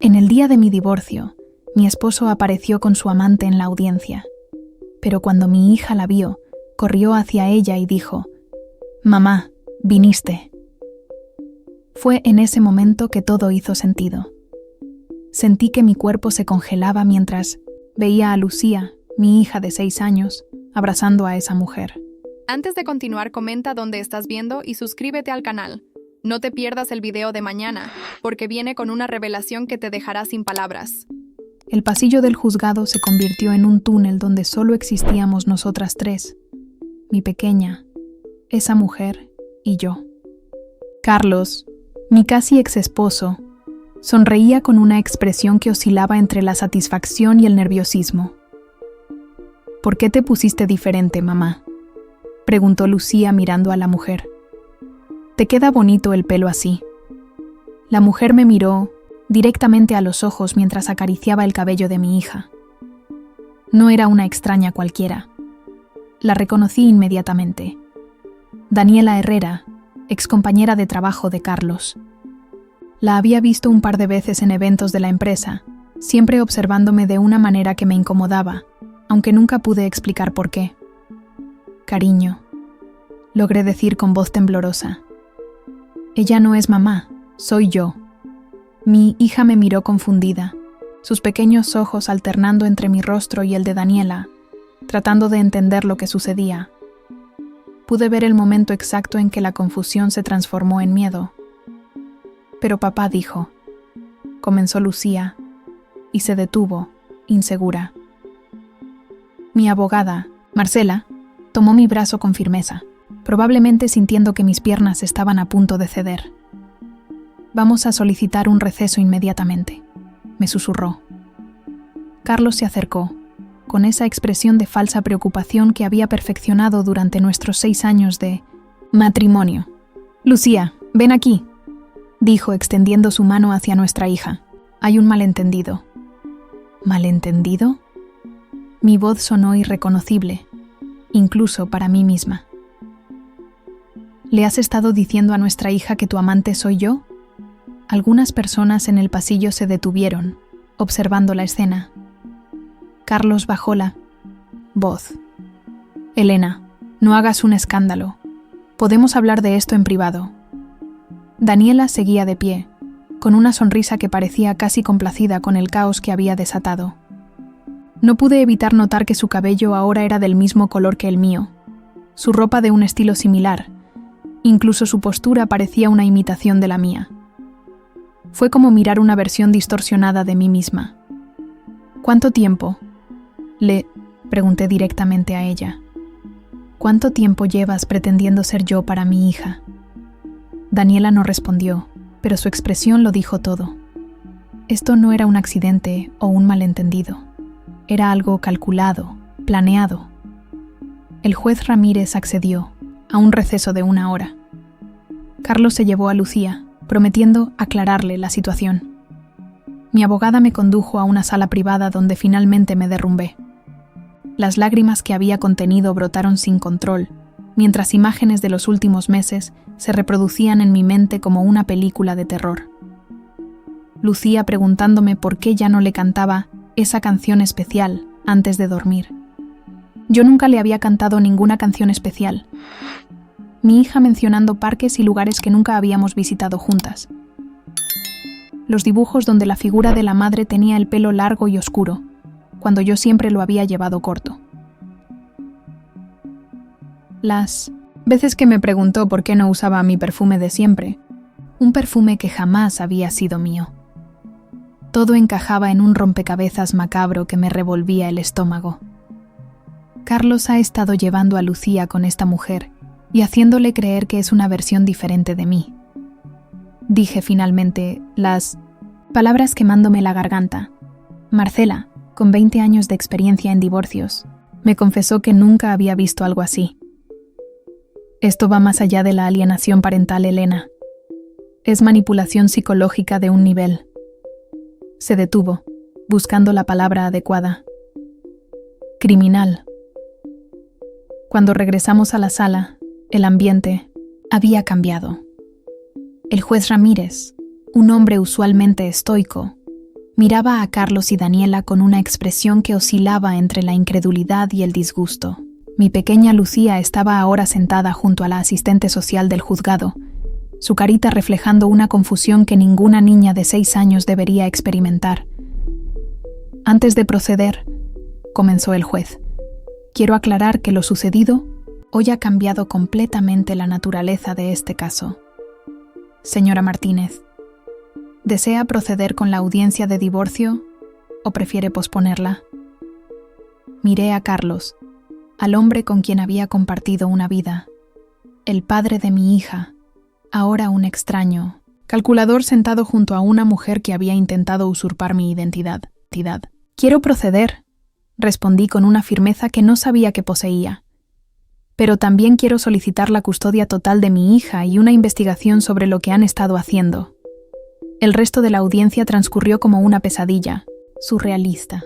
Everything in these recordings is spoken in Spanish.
En el día de mi divorcio, mi esposo apareció con su amante en la audiencia. Pero cuando mi hija la vio, corrió hacia ella y dijo: «Mamá, viniste». Fue en ese momento que todo hizo sentido. Sentí que mi cuerpo se congelaba mientras veía a Lucía, mi hija de 6 años, abrazando a esa mujer. Antes de continuar, comenta dónde estás viendo y suscríbete al canal. No te pierdas el video de mañana, porque viene con una revelación que te dejará sin palabras. El pasillo del juzgado se convirtió en un túnel donde solo existíamos nosotras 3, mi pequeña, esa mujer y yo. Carlos, mi casi ex esposo, sonreía con una expresión que oscilaba entre la satisfacción y el nerviosismo. «¿Por qué te pusiste diferente, mamá?», preguntó Lucía mirando a la mujer. «Te queda bonito el pelo así». La mujer me miró directamente a los ojos mientras acariciaba el cabello de mi hija. No era una extraña cualquiera. La reconocí inmediatamente. Daniela Herrera, excompañera de trabajo de Carlos. La había visto un par de veces en eventos de la empresa, siempre observándome de una manera que me incomodaba, aunque nunca pude explicar por qué. «Cariño», logré decir con voz temblorosa. «Ella no es mamá, soy yo». Mi hija me miró confundida, sus pequeños ojos alternando entre mi rostro y el de Daniela, tratando de entender lo que sucedía. Pude ver el momento exacto en que la confusión se transformó en miedo. «Pero papá dijo», comenzó Lucía, y se detuvo, insegura. Mi abogada, Marcela, tomó mi brazo con firmeza, probablemente sintiendo que mis piernas estaban a punto de ceder. «Vamos a solicitar un receso inmediatamente», me susurró. Carlos se acercó, con esa expresión de falsa preocupación que había perfeccionado durante nuestros 6 años de matrimonio. «Lucía, ven aquí», dijo extendiendo su mano hacia nuestra hija. «Hay un malentendido». ¿Malentendido? Mi voz sonó irreconocible, incluso para mí misma. ¿Le has estado diciendo a nuestra hija que tu amante soy yo? Algunas personas en el pasillo se detuvieron, observando la escena. Carlos bajó la voz. «Elena, no hagas un escándalo. Podemos hablar de esto en privado». Daniela seguía de pie, con una sonrisa que parecía casi complacida con el caos que había desatado. No pude evitar notar que su cabello ahora era del mismo color que el mío, su ropa de un estilo similar, incluso su postura parecía una imitación de la mía. Fue como mirar una versión distorsionada de mí misma. «¿Cuánto tiempo?», le pregunté directamente a ella. «¿Cuánto tiempo llevas pretendiendo ser yo para mi hija?». Daniela no respondió, pero su expresión lo dijo todo. Esto no era un accidente o un malentendido. Era algo calculado, planeado. El juez Ramírez accedió a un receso de 1 hora. Carlos se llevó a Lucía, prometiendo aclararle la situación. Mi abogada me condujo a una sala privada donde finalmente me derrumbé. Las lágrimas que había contenido brotaron sin control, mientras imágenes de los últimos meses se reproducían en mi mente como una película de terror. Lucía preguntándome por qué ya no le cantaba esa canción especial antes de dormir. Yo nunca le había cantado ninguna canción especial. Mi hija mencionando parques y lugares que nunca habíamos visitado juntas. Los dibujos donde la figura de la madre tenía el pelo largo y oscuro, cuando yo siempre lo había llevado corto. Las veces que me preguntó por qué no usaba mi perfume de siempre, un perfume que jamás había sido mío. Todo encajaba en un rompecabezas macabro que me revolvía el estómago. Carlos ha estado llevando a Lucía con esta mujer y haciéndole creer que es una versión diferente de mí. Dije finalmente, las palabras quemándome la garganta. Marcela, con 20 años de experiencia en divorcios, me confesó que nunca había visto algo así. Esto va más allá de la alienación parental, Elena. Es manipulación psicológica de un nivel. Se detuvo, buscando la palabra adecuada. Criminal. Cuando regresamos a la sala, el ambiente había cambiado. El juez Ramírez, un hombre usualmente estoico, Miraba a Carlos y Daniela con una expresión que oscilaba entre la incredulidad y el disgusto. Mi pequeña Lucía estaba ahora sentada junto a la asistente social del juzgado, su carita reflejando una confusión que ninguna niña de 6 años debería experimentar. Antes de proceder, comenzó el juez, quiero aclarar que lo sucedido hoy ha cambiado completamente la naturaleza de este caso. Señora Martínez, ¿desea proceder con la audiencia de divorcio o prefiere posponerla? Miré a Carlos, al hombre con quien había compartido una vida, el padre de mi hija, ahora un extraño, calculador sentado junto a una mujer que había intentado usurpar mi identidad. Quiero proceder, respondí con una firmeza que no sabía que poseía. Pero también quiero solicitar la custodia total de mi hija y una investigación sobre lo que han estado haciendo. El resto de la audiencia transcurrió como una pesadilla, surrealista.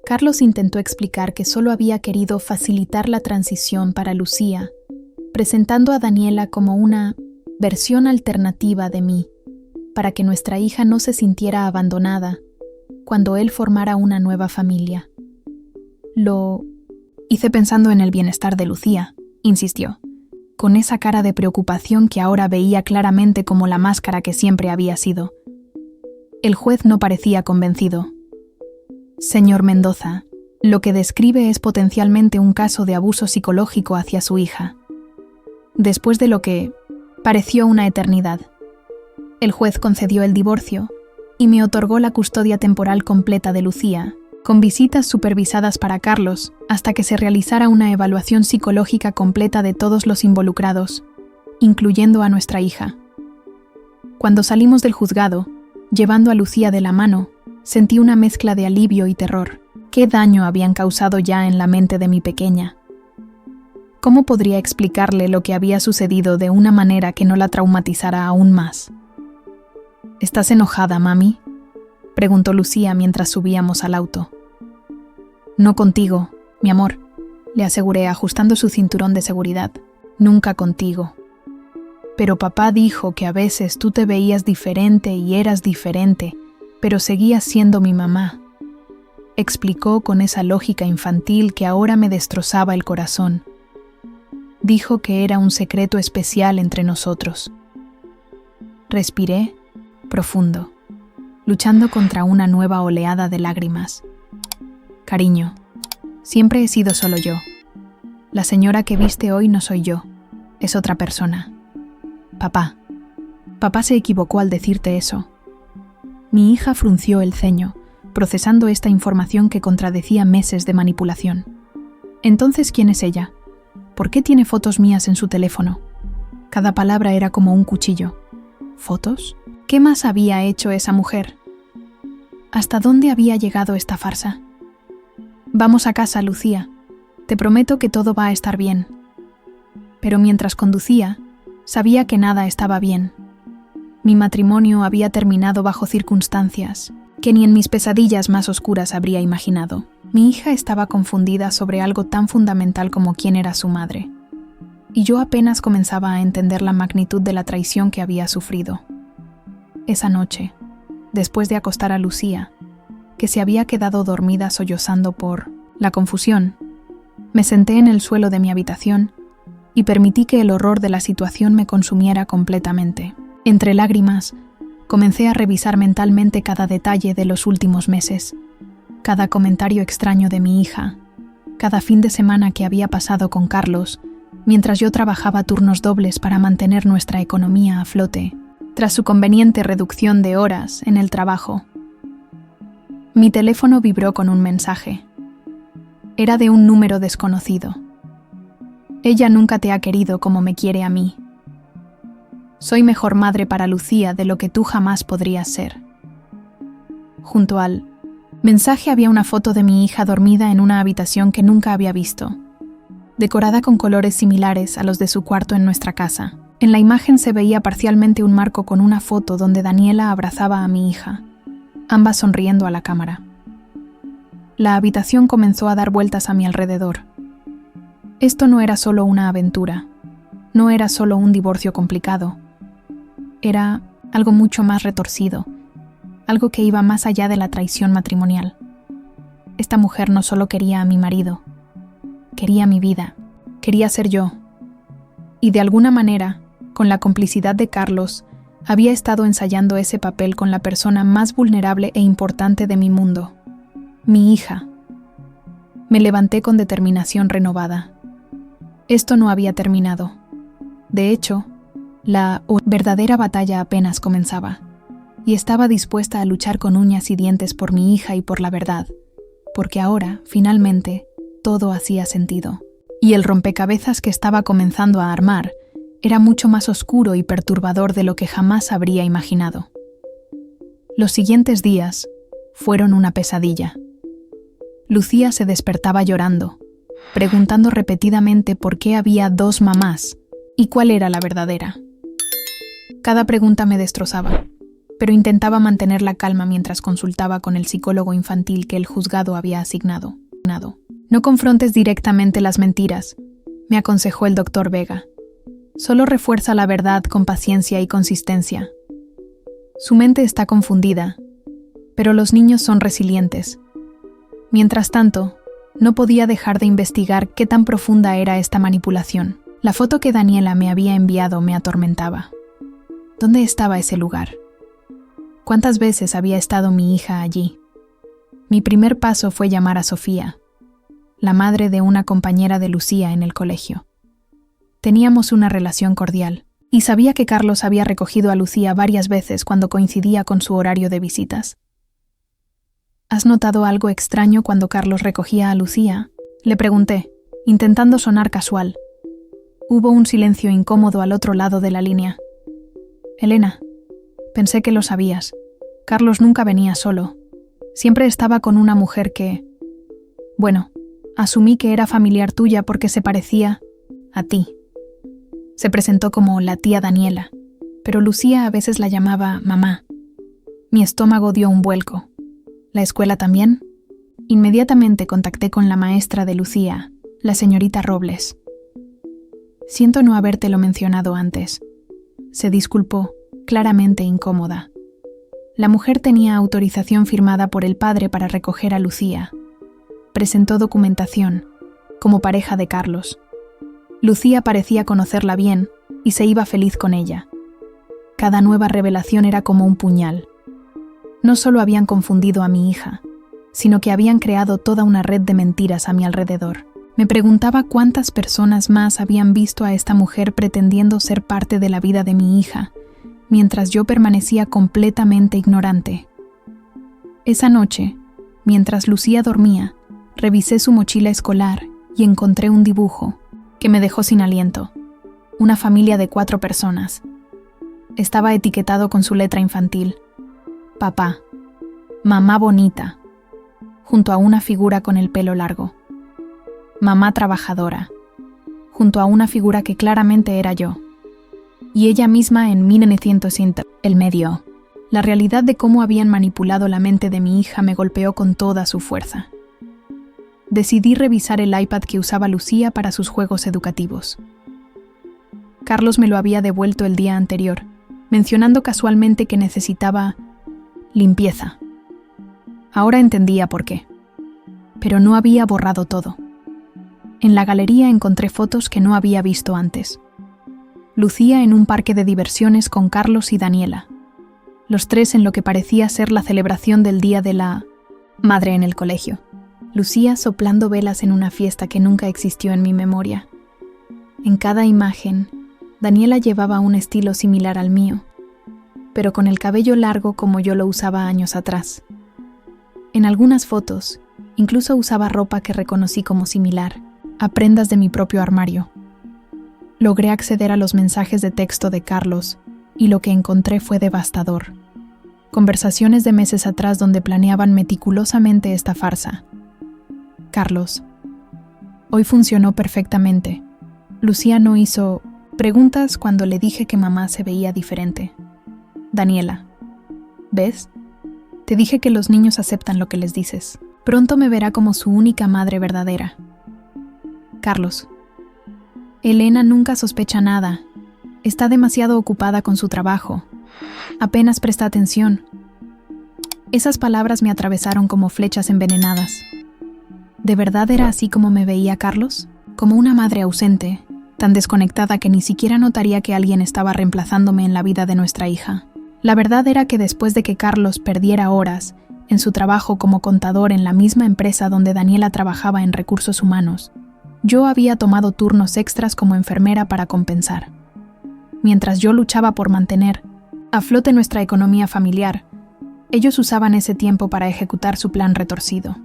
Carlos intentó explicar que solo había querido facilitar la transición para Lucía, presentando a Daniela como una versión alternativa de mí, para que nuestra hija no se sintiera abandonada cuando él formara una nueva familia. Lo hice pensando en el bienestar de Lucía, insistió, con esa cara de preocupación que ahora veía claramente como la máscara que siempre había sido. El juez no parecía convencido. Señor Mendoza, lo que describe es potencialmente un caso de abuso psicológico hacia su hija. Después de lo que pareció una eternidad, el juez concedió el divorcio y me otorgó la custodia temporal completa de Lucía, con visitas supervisadas para Carlos hasta que se realizara una evaluación psicológica completa de todos los involucrados, incluyendo a nuestra hija. Cuando salimos del juzgado, llevando a Lucía de la mano, sentí una mezcla de alivio y terror. ¿Qué daño habían causado ya en la mente de mi pequeña? ¿Cómo podría explicarle lo que había sucedido de una manera que no la traumatizara aún más? ¿Estás enojada, mami?, preguntó Lucía mientras subíamos al auto. No contigo, mi amor, le aseguré ajustando su cinturón de seguridad. Nunca contigo. Pero papá dijo que a veces tú te veías diferente y eras diferente, pero seguías siendo mi mamá. Explicó con esa lógica infantil que ahora me destrozaba el corazón. Dijo que era un secreto especial entre nosotros. Respiré profundo, luchando contra una nueva oleada de lágrimas. Cariño, siempre he sido solo yo. La señora que viste hoy no soy yo, es otra persona. Papá se equivocó al decirte eso. Mi hija frunció el ceño, procesando esta información que contradecía meses de manipulación. Entonces, ¿quién es ella? ¿Por qué tiene fotos mías en su teléfono? Cada palabra era como un cuchillo. ¿Fotos? ¿Qué más había hecho esa mujer? ¿Hasta dónde había llegado esta farsa? Vamos a casa, Lucía. Te prometo que todo va a estar bien. Pero mientras conducía, sabía que nada estaba bien. Mi matrimonio había terminado bajo circunstancias que ni en mis pesadillas más oscuras habría imaginado. Mi hija estaba confundida sobre algo tan fundamental como quién era su madre. Y yo apenas comenzaba a entender la magnitud de la traición que había sufrido. Esa noche, después de acostar a Lucía, que se había quedado dormida sollozando por la confusión, me senté en el suelo de mi habitación y permití que el horror de la situación me consumiera completamente. Entre lágrimas, comencé a revisar mentalmente cada detalle de los últimos meses, cada comentario extraño de mi hija, cada fin de semana que había pasado con Carlos, mientras yo trabajaba turnos dobles para mantener nuestra economía a flote, tras su conveniente reducción de horas en el trabajo. Mi teléfono vibró con un mensaje. Era de un número desconocido. Ella nunca te ha querido como me quiere a mí. Soy mejor madre para Lucía de lo que tú jamás podrías ser. Junto al mensaje había una foto de mi hija dormida en una habitación que nunca había visto, decorada con colores similares a los de su cuarto en nuestra casa. En la imagen se veía parcialmente un marco con una foto donde Daniela abrazaba a mi hija, ambas sonriendo a la cámara. La habitación comenzó a dar vueltas a mi alrededor. Esto no era solo una aventura, no era solo un divorcio complicado. Era algo mucho más retorcido, algo que iba más allá de la traición matrimonial. Esta mujer no solo quería a mi marido, quería mi vida, quería ser yo. Y de alguna manera, con la complicidad de Carlos, había estado ensayando ese papel con la persona más vulnerable e importante de mi mundo, mi hija. Me levanté con determinación renovada. Esto no había terminado. De hecho, la verdadera batalla apenas comenzaba, y estaba dispuesta a luchar con uñas y dientes por mi hija y por la verdad, porque ahora, finalmente, todo hacía sentido. Y el rompecabezas que estaba comenzando a armar era mucho más oscuro y perturbador de lo que jamás habría imaginado. Los siguientes días fueron una pesadilla. Lucía se despertaba llorando, preguntando repetidamente por qué había 2 mamás y cuál era la verdadera. Cada pregunta me destrozaba, pero intentaba mantener la calma mientras consultaba con el psicólogo infantil que el juzgado había asignado. No confrontes directamente las mentiras, me aconsejó el doctor Vega. Solo refuerza la verdad con paciencia y consistencia. Su mente está confundida, pero los niños son resilientes. Mientras tanto, no podía dejar de investigar qué tan profunda era esta manipulación. La foto que Daniela me había enviado me atormentaba. ¿Dónde estaba ese lugar? ¿Cuántas veces había estado mi hija allí? Mi primer paso fue llamar a Sofía, la madre de una compañera de Lucía en el colegio. Teníamos una relación cordial, y sabía que Carlos había recogido a Lucía varias veces cuando coincidía con su horario de visitas. ¿Has notado algo extraño cuando Carlos recogía a Lucía?, le pregunté, intentando sonar casual. Hubo un silencio incómodo al otro lado de la línea. Elena, pensé que lo sabías. Carlos nunca venía solo. Siempre estaba con una mujer que... Bueno, asumí que era familiar tuya porque se parecía a ti. Se presentó como la tía Daniela, pero Lucía a veces la llamaba mamá. Mi estómago dio un vuelco. ¿La escuela también? Inmediatamente contacté con la maestra de Lucía, la señorita Robles. Siento no habértelo mencionado antes. Se disculpó, claramente incómoda. La mujer tenía autorización firmada por el padre para recoger a Lucía. Presentó documentación, como pareja de Carlos. Lucía parecía conocerla bien y se iba feliz con ella. Cada nueva revelación era como un puñal. No solo habían confundido a mi hija, sino que habían creado toda una red de mentiras a mi alrededor. Me preguntaba cuántas personas más habían visto a esta mujer pretendiendo ser parte de la vida de mi hija, mientras yo permanecía completamente ignorante. Esa noche, mientras Lucía dormía, revisé su mochila escolar y encontré un dibujo que me dejó sin aliento. Una familia de 4 personas. Estaba etiquetado con su letra infantil. Papá, mamá bonita, junto a una figura con el pelo largo. Mamá trabajadora, junto a una figura que claramente era yo. Y ella misma en 1900, el medio. La realidad de cómo habían manipulado la mente de mi hija me golpeó con toda su fuerza. Decidí revisar el iPad que usaba Lucía para sus juegos educativos. Carlos me lo había devuelto el día anterior, mencionando casualmente que necesitaba limpieza. Ahora entendía por qué. Pero no había borrado todo. En la galería encontré fotos que no había visto antes. Lucía en un parque de diversiones con Carlos y Daniela. Los 3 en lo que parecía ser la celebración del Día de la Madre en el colegio. Lucía soplando velas en una fiesta que nunca existió en mi memoria. En cada imagen, Daniela llevaba un estilo similar al mío, pero con el cabello largo como yo lo usaba años atrás. En algunas fotos, incluso usaba ropa que reconocí como similar a prendas de mi propio armario. Logré acceder a los mensajes de texto de Carlos y lo que encontré fue devastador. Conversaciones de meses atrás donde planeaban meticulosamente esta farsa. Carlos. Hoy funcionó perfectamente. Lucía no hizo preguntas cuando le dije que mamá se veía diferente. Daniela. ¿Ves? Te dije que los niños aceptan lo que les dices. Pronto me verá como su única madre verdadera. Carlos. Elena nunca sospecha nada. Está demasiado ocupada con su trabajo. Apenas presta atención. Esas palabras me atravesaron como flechas envenenadas. ¿De verdad era así como me veía Carlos? Como una madre ausente, tan desconectada que ni siquiera notaría que alguien estaba reemplazándome en la vida de nuestra hija. La verdad era que después de que Carlos perdiera horas en su trabajo como contador en la misma empresa donde Daniela trabajaba en recursos humanos, yo había tomado turnos extras como enfermera para compensar. Mientras yo luchaba por mantener a flote nuestra economía familiar, ellos usaban ese tiempo para ejecutar su plan retorcido.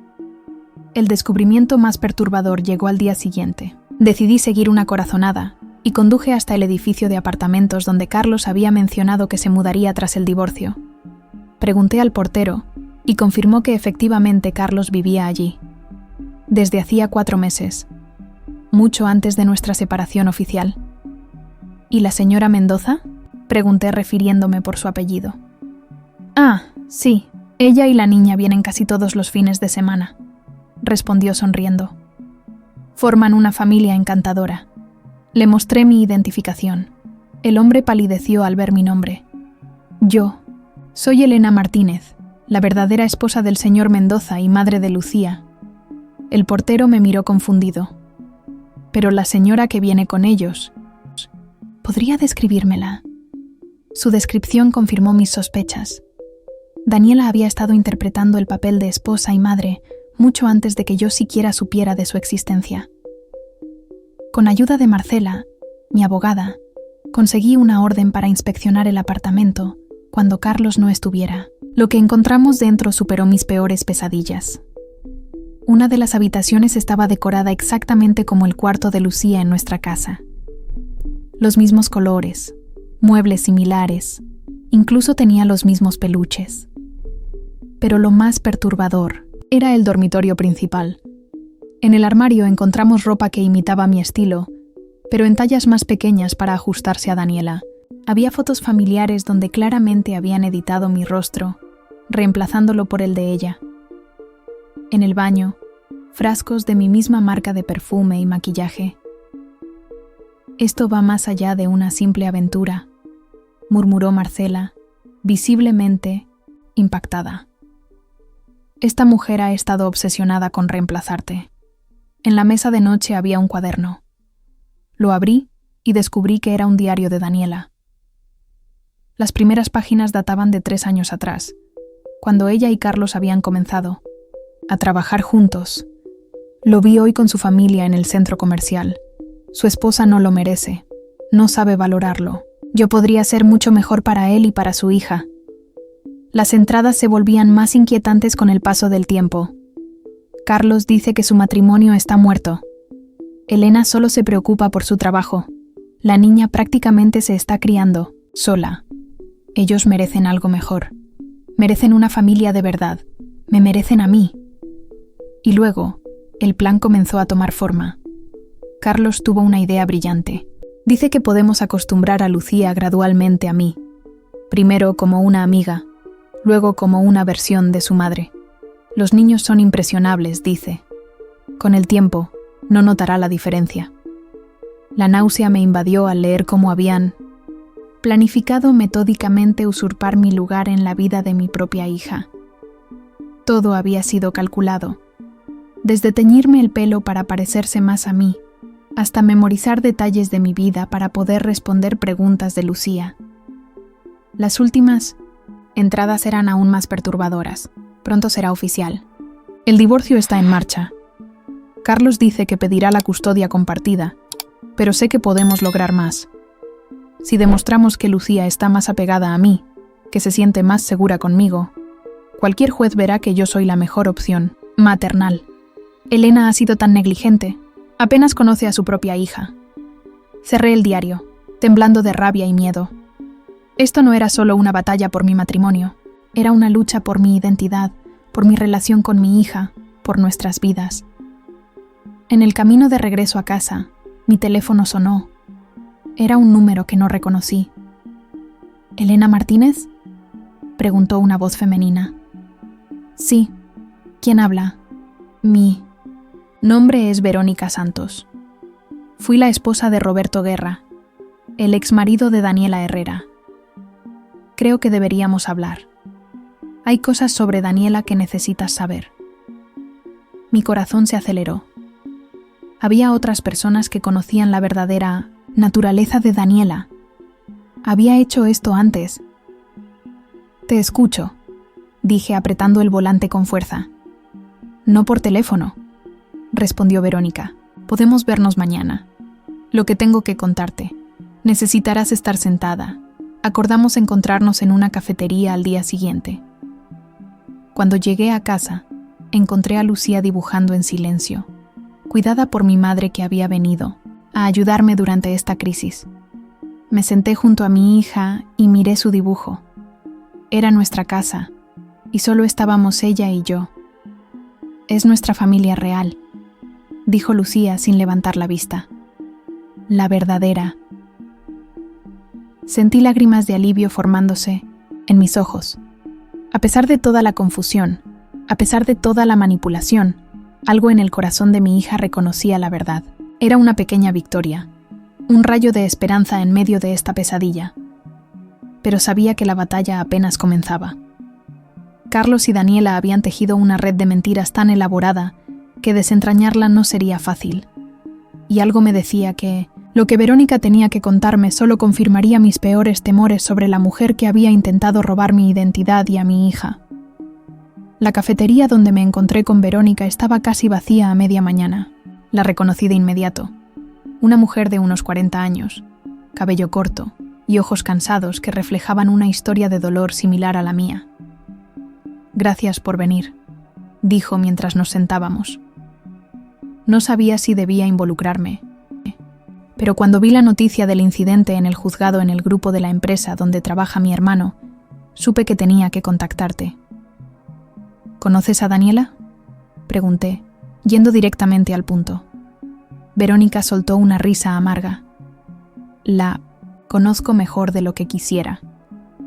El descubrimiento más perturbador llegó al día siguiente. Decidí seguir una corazonada y conduje hasta el edificio de apartamentos donde Carlos había mencionado que se mudaría tras el divorcio. Pregunté al portero y confirmó que efectivamente Carlos vivía allí. Desde hacía 4 meses, mucho antes de nuestra separación oficial. ¿Y la señora Mendoza?, pregunté refiriéndome por su apellido. Ah, sí, ella y la niña vienen casi todos los fines de semana, respondió sonriendo. Forman una familia encantadora. Le mostré mi identificación. El hombre palideció al ver mi nombre. Yo soy Elena Martínez, la verdadera esposa del señor Mendoza y madre de Lucía. El portero me miró confundido. Pero la señora que viene con ellos, ¿podría describírmela? Su descripción confirmó mis sospechas. Daniela había estado interpretando el papel de esposa y madre mucho antes de que yo siquiera supiera de su existencia. Con ayuda de Marcela, mi abogada, conseguí una orden para inspeccionar el apartamento cuando Carlos no estuviera. Lo que encontramos dentro superó mis peores pesadillas. Una de las habitaciones estaba decorada exactamente como el cuarto de Lucía en nuestra casa. Los mismos colores, muebles similares, incluso tenía los mismos peluches. Pero lo más perturbador era el dormitorio principal. En el armario encontramos ropa que imitaba mi estilo, pero en tallas más pequeñas para ajustarse a Daniela. Había fotos familiares donde claramente habían editado mi rostro, reemplazándolo por el de ella. En el baño, frascos de mi misma marca de perfume y maquillaje. Esto va más allá de una simple aventura, murmuró Marcela, visiblemente impactada. Esta mujer ha estado obsesionada con reemplazarte. En la mesa de noche había un cuaderno. Lo abrí y descubrí que era un diario de Daniela. Las primeras páginas databan de 3 años atrás, cuando ella y Carlos habían comenzado a trabajar juntos. Lo vi hoy con su familia en el centro comercial. Su esposa no lo merece, no sabe valorarlo. Yo podría ser mucho mejor para él y para su hija. Las entradas se volvían más inquietantes con el paso del tiempo. Carlos dice que su matrimonio está muerto. Elena solo se preocupa por su trabajo. La niña prácticamente se está criando, sola. Ellos merecen algo mejor. Merecen una familia de verdad. Me merecen a mí. Y luego, el plan comenzó a tomar forma. Carlos tuvo una idea brillante. Dice que podemos acostumbrar a Lucía gradualmente a mí. Primero como una amiga, luego como una versión de su madre. Los niños son impresionables, dice. Con el tiempo, no notará la diferencia. La náusea me invadió al leer cómo habían planificado metódicamente usurpar mi lugar en la vida de mi propia hija. Todo había sido calculado. Desde teñirme el pelo para parecerse más a mí, hasta memorizar detalles de mi vida para poder responder preguntas de Lucía. Las últimas entradas eran aún más perturbadoras. Pronto será oficial. El divorcio está en marcha. Carlos dice que pedirá la custodia compartida, pero sé que podemos lograr más. Si demostramos que Lucía está más apegada a mí, que se siente más segura conmigo, cualquier juez verá que yo soy la mejor opción, maternal. Elena ha sido tan negligente. Apenas conoce a su propia hija. Cerré el diario, temblando de rabia y miedo. Esto no era solo una batalla por mi matrimonio, era una lucha por mi identidad, por mi relación con mi hija, por nuestras vidas. En el camino de regreso a casa, mi teléfono sonó. Era un número que no reconocí. ¿Elena Martínez?, preguntó una voz femenina. Sí. ¿Quién habla? Mi nombre es Verónica Santos. Fui la esposa de Roberto Guerra, el exmarido de Daniela Herrera. Creo que deberíamos hablar. Hay cosas sobre Daniela que necesitas saber. Mi corazón se aceleró. Había otras personas que conocían la verdadera naturaleza de Daniela. Había hecho esto antes. Te escucho, dije apretando el volante con fuerza. No por teléfono, respondió Verónica. Podemos vernos mañana. Lo que tengo que contarte. Necesitarás estar sentada. Acordamos encontrarnos en una cafetería al día siguiente. Cuando llegué a casa, encontré a Lucía dibujando en silencio, cuidada por mi madre que había venido a ayudarme durante esta crisis. Me senté junto a mi hija y miré su dibujo. Era nuestra casa, y solo estábamos ella y yo. Es nuestra familia real, dijo Lucía sin levantar la vista. La verdadera. Sentí lágrimas de alivio formándose en mis ojos. A pesar de toda la confusión, a pesar de toda la manipulación, algo en el corazón de mi hija reconocía la verdad. Era una pequeña victoria, un rayo de esperanza en medio de esta pesadilla. Pero sabía que la batalla apenas comenzaba. Carlos y Daniela habían tejido una red de mentiras tan elaborada que desentrañarla no sería fácil. Y algo me decía que lo que Verónica tenía que contarme solo confirmaría mis peores temores sobre la mujer que había intentado robar mi identidad y a mi hija. La cafetería donde me encontré con Verónica estaba casi vacía a media mañana. La reconocí de inmediato. Una mujer de unos 40 años, cabello corto y ojos cansados que reflejaban una historia de dolor similar a la mía. Gracias por venir, dijo mientras nos sentábamos. No sabía si debía involucrarme, pero cuando vi la noticia del incidente en el juzgado en el grupo de la empresa donde trabaja mi hermano, supe que tenía que contactarte. ¿Conoces a Daniela?, pregunté, yendo directamente al punto. Verónica soltó una risa amarga. La conozco mejor de lo que quisiera.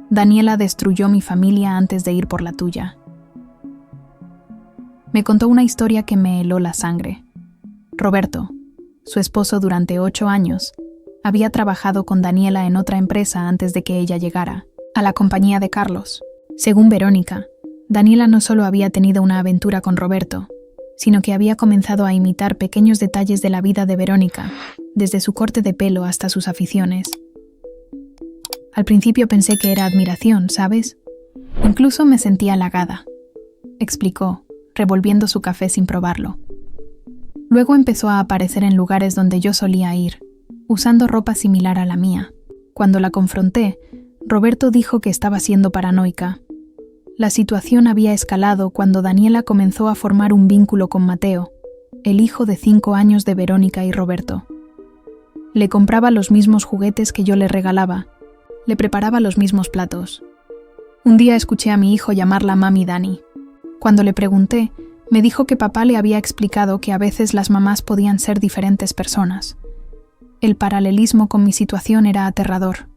Daniela destruyó mi familia antes de ir por la tuya. Me contó una historia que me heló la sangre. Roberto, su esposo durante 8 años, había trabajado con Daniela en otra empresa antes de que ella llegara, a la compañía de Carlos. Según Verónica, Daniela no solo había tenido una aventura con Roberto, sino que había comenzado a imitar pequeños detalles de la vida de Verónica, desde su corte de pelo hasta sus aficiones. Al principio pensé que era admiración, ¿sabes? Incluso me sentía halagada, explicó, revolviendo su café sin probarlo. Luego empezó a aparecer en lugares donde yo solía ir, usando ropa similar a la mía. Cuando la confronté, Roberto dijo que estaba siendo paranoica. La situación había escalado cuando Daniela comenzó a formar un vínculo con Mateo, el hijo de 5 años de Verónica y Roberto. Le compraba los mismos juguetes que yo le regalaba, le preparaba los mismos platos. Un día escuché a mi hijo llamarla Mami Dani. Cuando le pregunté, me dijo que papá le había explicado que a veces las mamás podían ser diferentes personas. El paralelismo con mi situación era aterrador.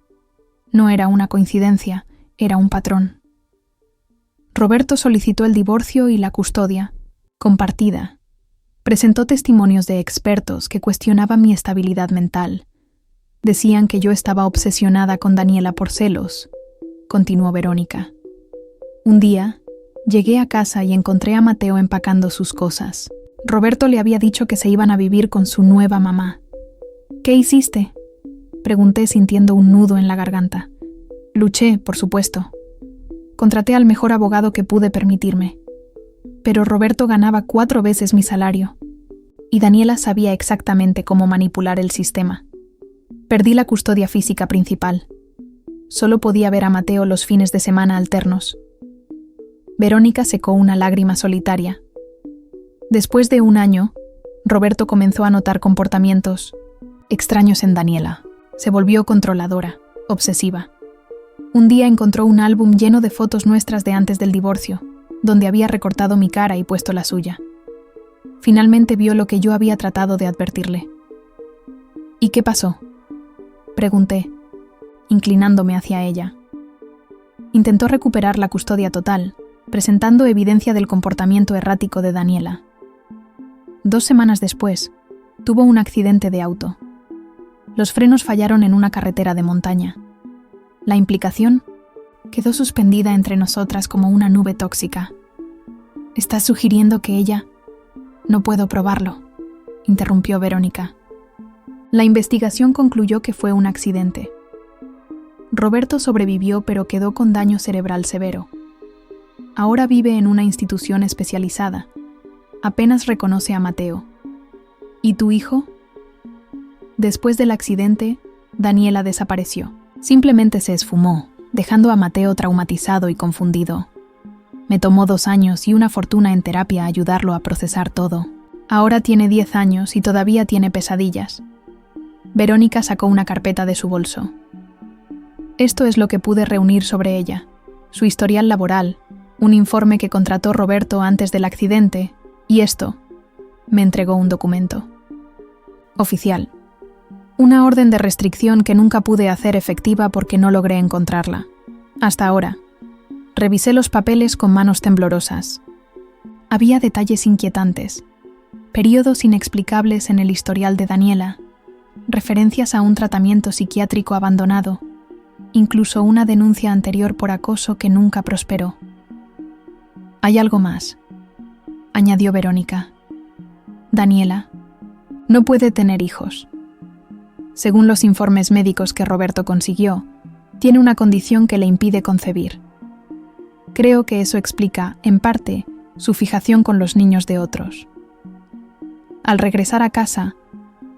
No era una coincidencia, era un patrón. Roberto solicitó el divorcio y la custodia, compartida. Presentó testimonios de expertos que cuestionaban mi estabilidad mental. Decían que yo estaba obsesionada con Daniela por celos, continuó Verónica. Un día, llegué a casa y encontré a Mateo empacando sus cosas. Roberto le había dicho que se iban a vivir con su nueva mamá. ¿Qué hiciste?, pregunté sintiendo un nudo en la garganta. Luché, por supuesto. Contraté al mejor abogado que pude permitirme. Pero Roberto ganaba 4 veces mi salario. Y Daniela sabía exactamente cómo manipular el sistema. Perdí la custodia física principal. Solo podía ver a Mateo los fines de semana alternos. Verónica secó una lágrima solitaria. Después de 1 año, Roberto comenzó a notar comportamientos extraños en Daniela. Se volvió controladora, obsesiva. Un día encontró un álbum lleno de fotos nuestras de antes del divorcio, donde había recortado mi cara y puesto la suya. Finalmente vio lo que yo había tratado de advertirle. ¿Y qué pasó?, pregunté, inclinándome hacia ella. Intentó recuperar la custodia total, presentando evidencia del comportamiento errático de Daniela. 2 semanas después, tuvo un accidente de auto. Los frenos fallaron en una carretera de montaña. La implicación: Quedó suspendida entre nosotras como una nube tóxica. ¿Estás sugiriendo que ella...? No puedo probarlo, interrumpió Verónica. La investigación concluyó que fue un accidente. Roberto sobrevivió, pero quedó con daño cerebral severo. Ahora vive en una institución especializada. Apenas reconoce a Mateo. ¿Y tu hijo? Después del accidente, Daniela desapareció. Simplemente se esfumó, dejando a Mateo traumatizado y confundido. Me tomó 2 años y una fortuna en terapia ayudarlo a procesar todo. Ahora tiene 10 años y todavía tiene pesadillas. Verónica sacó una carpeta de su bolso. Esto es lo que pude reunir sobre ella: su historial laboral, un informe que contrató Roberto antes del accidente, y esto. Me entregó un documento. Oficial. Una orden de restricción que nunca pude hacer efectiva porque no logré encontrarla. Hasta ahora. Revisé los papeles con manos temblorosas. Había detalles inquietantes, periodos inexplicables en el historial de Daniela, referencias a un tratamiento psiquiátrico abandonado, incluso una denuncia anterior por acoso que nunca prosperó. Hay algo más, añadió Verónica. Daniela no puede tener hijos. Según los informes médicos que Roberto consiguió, tiene una condición que le impide concebir. Creo que eso explica, en parte, su fijación con los niños de otros. Al regresar a casa,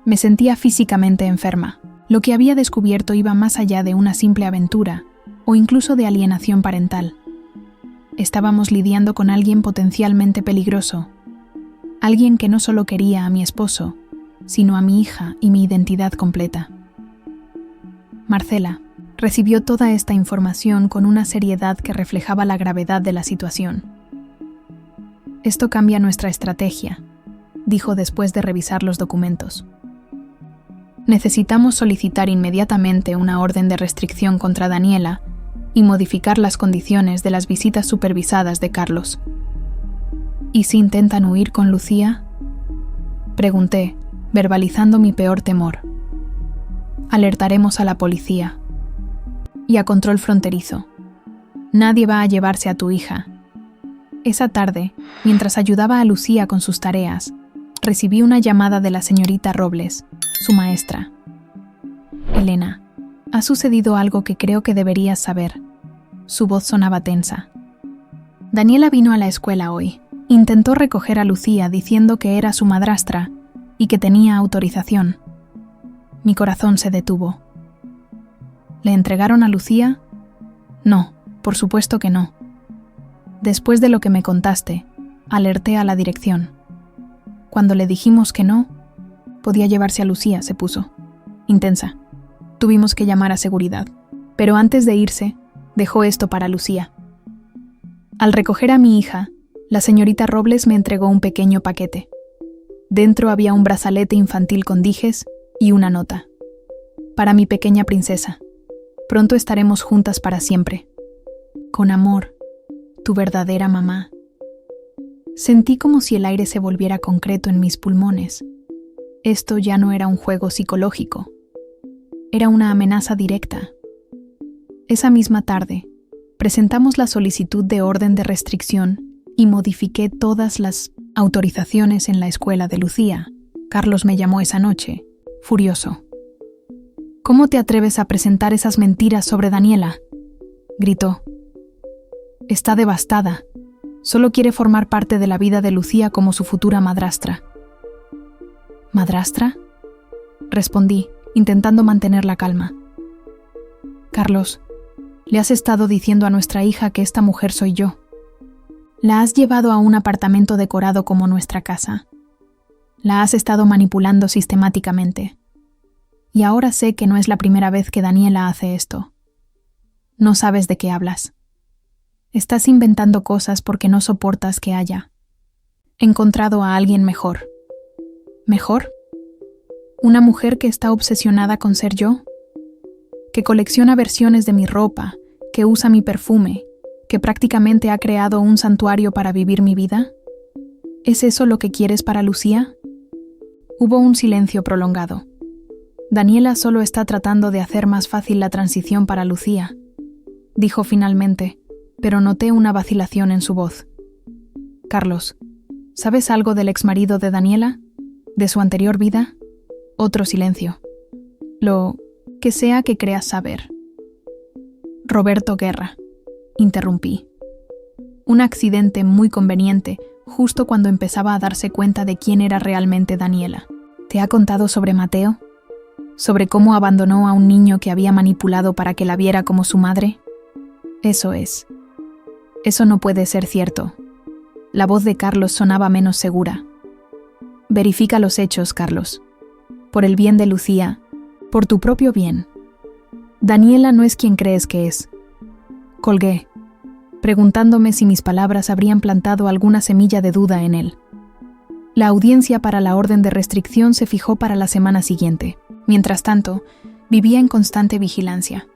me sentía físicamente enferma. Lo que había descubierto iba más allá de una simple aventura o incluso de alienación parental. Estábamos lidiando con alguien potencialmente peligroso, alguien que no solo quería a mi esposo, sino a mi hija y mi identidad completa. Marcela recibió toda esta información con una seriedad que reflejaba la gravedad de la situación. Esto cambia nuestra estrategia, dijo después de revisar los documentos. Necesitamos solicitar inmediatamente una orden de restricción contra Daniela y modificar las condiciones de las visitas supervisadas de Carlos. ¿Y si intentan huir con Lucía?, pregunté, verbalizando mi peor temor. Alertaremos a la policía y a control fronterizo. Nadie va a llevarse a tu hija. Esa tarde, mientras ayudaba a Lucía con sus tareas, recibí una llamada de la señorita Robles, su maestra. Elena, ha sucedido algo que creo que deberías saber. Su voz sonaba tensa. Daniela vino a la escuela hoy. Intentó recoger a Lucía diciendo que era su madrastra y que tenía autorización. Mi corazón se detuvo. ¿Le entregaron a Lucía? No, por supuesto que no. Después de lo que me contaste, alerté a la dirección. Cuando le dijimos que no, podía llevarse a Lucía, se puso intensa. Tuvimos que llamar a seguridad. Pero antes de irse, dejó esto para Lucía. Al recoger a mi hija, la señorita Robles me entregó un pequeño paquete. Dentro había un brazalete infantil con dijes y una nota. Para mi pequeña princesa. Pronto estaremos juntas para siempre. Con amor, tu verdadera mamá. Sentí como si el aire se volviera concreto en mis pulmones. Esto ya no era un juego psicológico. Era una amenaza directa. Esa misma tarde, presentamos la solicitud de orden de restricción y modifiqué todas las autorizaciones en la escuela de Lucía. Carlos me llamó esa noche, furioso. ¿Cómo te atreves a presentar esas mentiras sobre Daniela?, gritó. Está devastada. Solo quiere formar parte de la vida de Lucía como su futura madrastra. ¿Madrastra?, respondí, intentando mantener la calma. Carlos, le has estado diciendo a nuestra hija que esta mujer soy yo. La has llevado a un apartamento decorado como nuestra casa. La has estado manipulando sistemáticamente. Y ahora sé que no es la primera vez que Daniela hace esto. No sabes de qué hablas. Estás inventando cosas porque no soportas que haya encontrado a alguien mejor. ¿Mejor? ¿Una mujer que está obsesionada con ser yo? Que colecciona versiones de mi ropa, que usa mi perfume, que prácticamente ha creado un santuario para vivir mi vida? ¿Es eso lo que quieres para Lucía? Hubo un silencio prolongado. Daniela solo está tratando de hacer más fácil la transición para Lucía. dijo finalmente, pero noté una vacilación en su voz. Carlos, ¿sabes algo del exmarido de Daniela? ¿De su anterior vida? Otro silencio. Lo que sea que creas saber. Roberto Guerra, interrumpí. Un accidente muy conveniente, justo cuando empezaba a darse cuenta de quién era realmente Daniela. ¿Te ha contado sobre Mateo? ¿Sobre cómo abandonó a un niño que había manipulado para que la viera como su madre? Eso es. Eso no puede ser cierto. La voz de Carlos sonaba menos segura. Verifica los hechos, Carlos. Por el bien de Lucía, por tu propio bien. Daniela no es quien crees que es. Colgué, preguntándome si mis palabras habrían plantado alguna semilla de duda en él. La audiencia para la orden de restricción se fijó para la semana siguiente. Mientras tanto, vivía en constante vigilancia.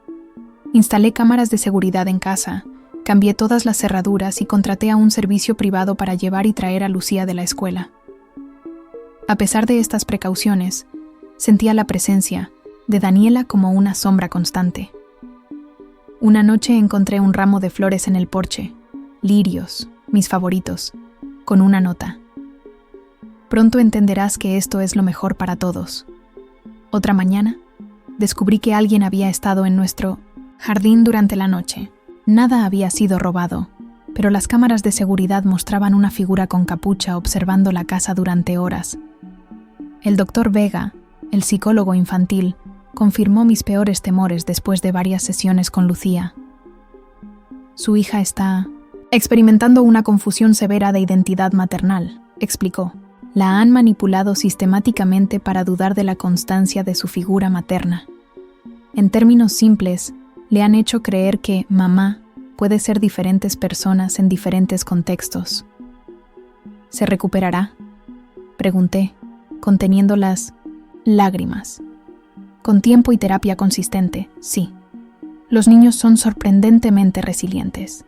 Instalé cámaras de seguridad en casa, cambié todas las cerraduras y contraté a un servicio privado para llevar y traer a Lucía de la escuela. A pesar de estas precauciones, sentía la presencia de Daniela como una sombra constante. Una noche encontré un ramo de flores en el porche, lirios, mis favoritos, con una nota. Pronto entenderás que esto es lo mejor para todos. Otra mañana, descubrí que alguien había estado en nuestro jardín durante la noche. Nada había sido robado, pero las cámaras de seguridad mostraban una figura con capucha observando la casa durante horas. El doctor Vega, el psicólogo infantil, confirmó mis peores temores después de varias sesiones con Lucía. Su hija está experimentando una confusión severa de identidad maternal, explicó. La han manipulado sistemáticamente para dudar de la constancia de su figura materna. En términos simples, le han hecho creer que mamá puede ser diferentes personas en diferentes contextos. ¿Se recuperará?, pregunté, conteniendo las lágrimas. Con tiempo y terapia consistente, sí. Los niños son sorprendentemente resilientes.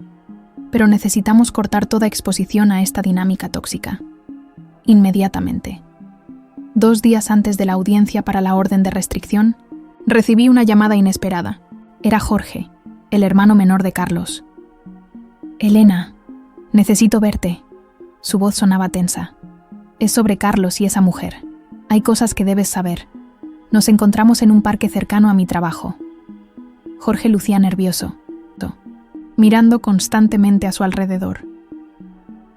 Pero necesitamos cortar toda exposición a esta dinámica tóxica. Inmediatamente. 2 días antes de la audiencia para la orden de restricción, recibí una llamada inesperada. Era Jorge, el hermano menor de Carlos. Elena, necesito verte. Su voz sonaba tensa. Es sobre Carlos y esa mujer. Hay cosas que debes saber. Nos encontramos en un parque cercano a mi trabajo. Jorge lucía nervioso, mirando constantemente a su alrededor.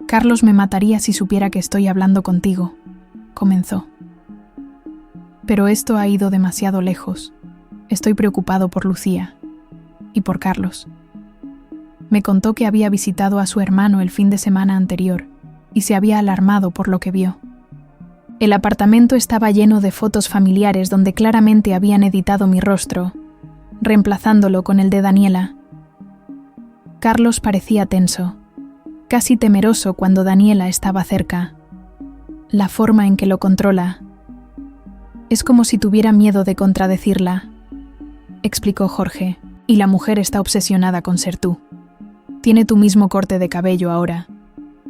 Carlos me mataría si supiera que estoy hablando contigo, comenzó. Pero esto ha ido demasiado lejos. Estoy preocupado por Lucía y por Carlos. Me contó que había visitado a su hermano el fin de semana anterior y se había alarmado por lo que vio. El apartamento estaba lleno de fotos familiares donde claramente habían editado mi rostro, reemplazándolo con el de Daniela. Carlos parecía tenso, casi temeroso cuando Daniela estaba cerca. La forma en que lo controla es como si tuviera miedo de contradecirla, explicó Jorge, y la mujer está obsesionada con ser tú. Tiene tu mismo corte de cabello ahora.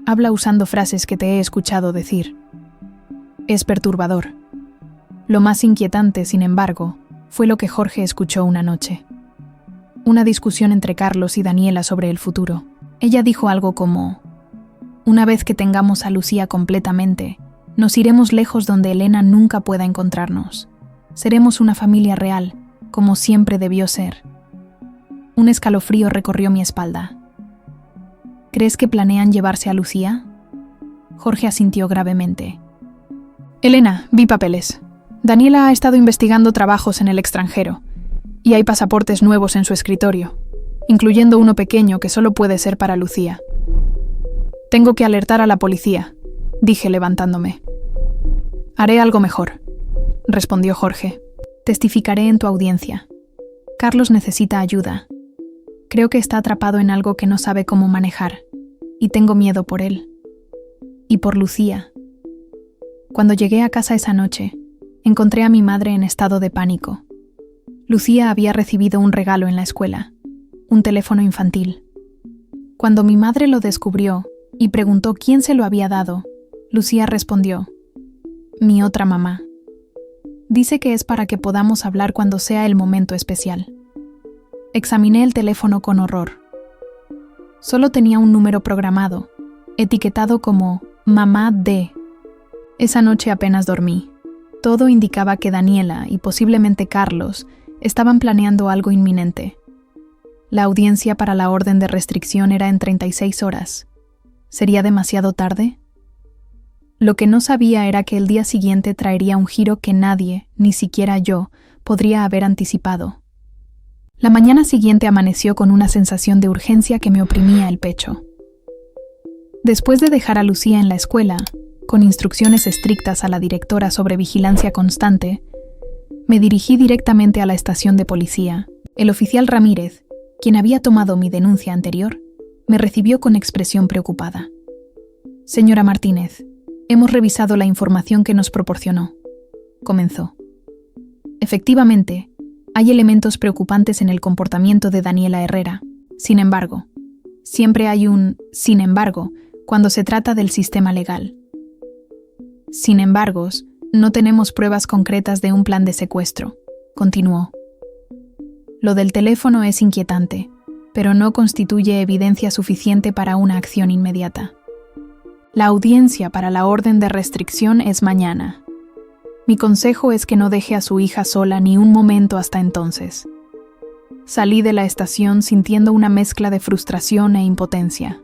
Habla usando frases que te he escuchado decir. Es perturbador. Lo más inquietante, sin embargo, fue lo que Jorge escuchó una noche. Una discusión entre Carlos y Daniela sobre el futuro. Ella dijo algo como: una vez que tengamos a Lucía completamente, nos iremos lejos donde Elena nunca pueda encontrarnos. Seremos una familia real, como siempre debió ser. Un escalofrío recorrió mi espalda. ¿Crees que planean llevarse a Lucía? Jorge asintió gravemente. Elena, vi papeles. Daniela ha estado investigando trabajos en el extranjero, y hay pasaportes nuevos en su escritorio, incluyendo uno pequeño que solo puede ser para Lucía. Tengo que alertar a la policía, dije levantándome. Haré algo mejor, respondió Jorge. Testificaré en tu audiencia. Carlos necesita ayuda. Creo que está atrapado en algo que no sabe cómo manejar, y tengo miedo por él. Y por Lucía. Cuando llegué a casa esa noche, encontré a mi madre en estado de pánico. Lucía había recibido un regalo en la escuela, un teléfono infantil. Cuando mi madre lo descubrió y preguntó quién se lo había dado, Lucía respondió: mi otra mamá. Dice que es para que podamos hablar cuando sea el momento especial. Examiné el teléfono con horror. Solo tenía un número programado, etiquetado como Mamá D. Esa noche apenas dormí. Todo indicaba que Daniela y posiblemente Carlos estaban planeando algo inminente. La audiencia para la orden de restricción era en 36 horas. ¿Sería demasiado tarde? Lo que no sabía era que el día siguiente traería un giro que nadie, ni siquiera yo, podría haber anticipado. La mañana siguiente amaneció con una sensación de urgencia que me oprimía el pecho. Después de dejar a Lucía en la escuela, con instrucciones estrictas a la directora sobre vigilancia constante, me dirigí directamente a la estación de policía. El oficial Ramírez, quien había tomado mi denuncia anterior, me recibió con expresión preocupada. «Señora Martínez, hemos revisado la información que nos proporcionó», comenzó. «Efectivamente, hay elementos preocupantes en el comportamiento de Daniela Herrera. Sin embargo, siempre hay un sin embargo cuando se trata del sistema legal. Sin embargos, no tenemos pruebas concretas de un plan de secuestro», continuó. «Lo del teléfono es inquietante, pero no constituye evidencia suficiente para una acción inmediata. La audiencia para la orden de restricción es mañana. Mi consejo es que no deje a su hija sola ni un momento hasta entonces». Salí de la estación sintiendo una mezcla de frustración e impotencia.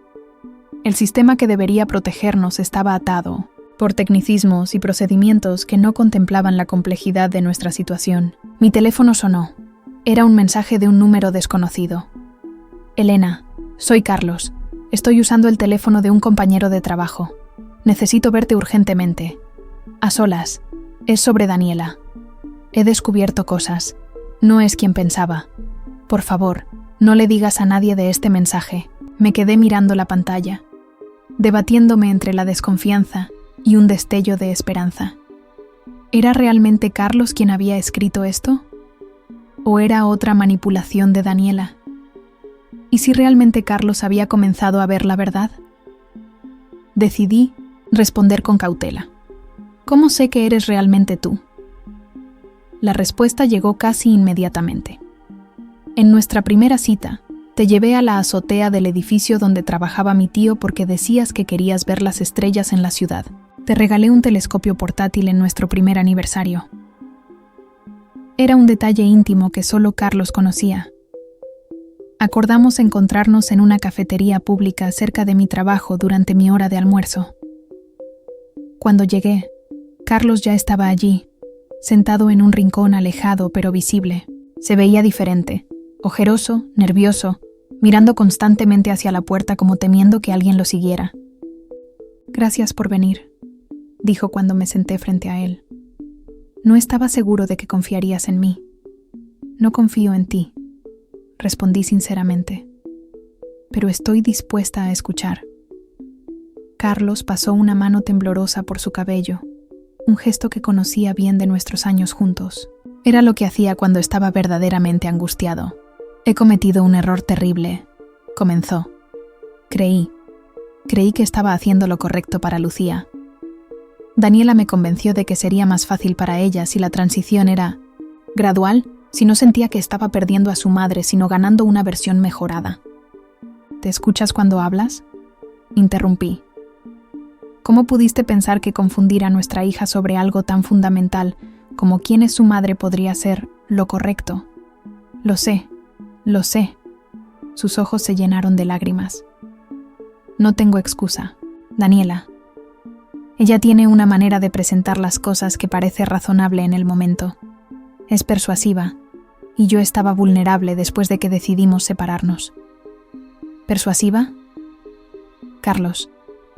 El sistema que debería protegernos estaba atado por tecnicismos y procedimientos que no contemplaban la complejidad de nuestra situación. Mi teléfono sonó. Era un mensaje de un número desconocido. «Elena, soy Carlos. Estoy usando el teléfono de un compañero de trabajo. Necesito verte urgentemente. A solas. Es sobre Daniela. He descubierto cosas. No es quien pensaba. Por favor, no le digas a nadie de este mensaje». Me quedé mirando la pantalla, debatiéndome entre la desconfianza y un destello de esperanza. ¿Era realmente Carlos quien había escrito esto? ¿O era otra manipulación de Daniela? ¿Y si realmente Carlos había comenzado a ver la verdad? Decidí responder con cautela. «¿Cómo sé que eres realmente tú?». La respuesta llegó casi inmediatamente. «En nuestra primera cita, te llevé a la azotea del edificio donde trabajaba mi tío porque decías que querías ver las estrellas en la ciudad. Te regalé un telescopio portátil en nuestro primer aniversario». Era un detalle íntimo que solo Carlos conocía. Acordamos encontrarnos en una cafetería pública cerca de mi trabajo durante mi hora de almuerzo. Cuando llegué, Carlos ya estaba allí, sentado en un rincón alejado pero visible. Se veía diferente, ojeroso, nervioso, mirando constantemente hacia la puerta como temiendo que alguien lo siguiera. «Gracias por venir», dijo cuando me senté frente a él. «No estaba seguro de que confiarías en mí». «No confío en ti», respondí sinceramente. «Pero estoy dispuesta a escuchar». Carlos pasó una mano temblorosa por su cabello, un gesto que conocía bien de nuestros años juntos. Era lo que hacía cuando estaba verdaderamente angustiado. «He cometido un error terrible», comenzó. Creí que estaba haciendo lo correcto para Lucía. Daniela me convenció de que sería más fácil para ella si la transición era gradual, si no sentía que estaba perdiendo a su madre, sino ganando una versión mejorada. «¿Te escuchas cuando hablas?», interrumpí. «¿Cómo pudiste pensar que confundir a nuestra hija sobre algo tan fundamental como quién es su madre podría ser lo correcto?» Lo sé. Sus ojos se llenaron de lágrimas. «No tengo excusa, Daniela. Ella tiene una manera de presentar las cosas que parece razonable en el momento. Es persuasiva, y yo estaba vulnerable después de que decidimos separarnos». «¿Persuasiva?» «Carlos,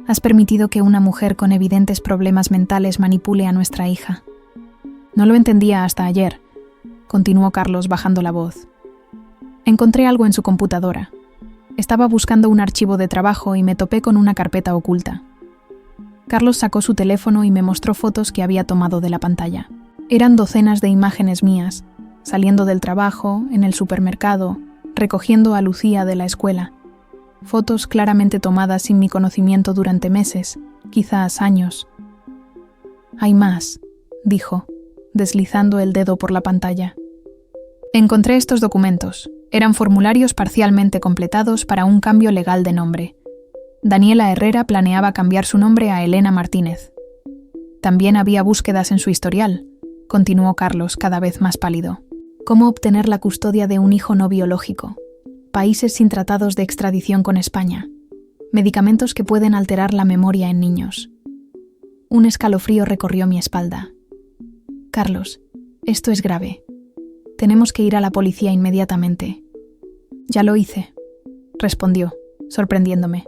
has permitido que una mujer con evidentes problemas mentales manipule a nuestra hija». «No lo entendía hasta ayer», continuó Carlos bajando la voz. «Encontré algo en su computadora. Estaba buscando un archivo de trabajo y me topé con una carpeta oculta». Carlos sacó su teléfono y me mostró fotos que había tomado de la pantalla. Eran docenas de imágenes mías, saliendo del trabajo, en el supermercado, recogiendo a Lucía de la escuela. Fotos claramente tomadas sin mi conocimiento durante meses, quizás años. «Hay más», dijo, deslizando el dedo por la pantalla. «Encontré estos documentos», Eran formularios parcialmente completados para un cambio legal de nombre. Daniela Herrera planeaba cambiar su nombre a Elena Martínez. También había búsquedas en su historial, continuó Carlos, cada vez más pálido. ¿Cómo obtener la custodia de un hijo no biológico? Países sin tratados de extradición con España. Medicamentos que pueden alterar la memoria en niños. Un escalofrío recorrió mi espalda. Carlos, esto es grave. Tenemos que ir a la policía inmediatamente. Ya lo hice, respondió, sorprendiéndome.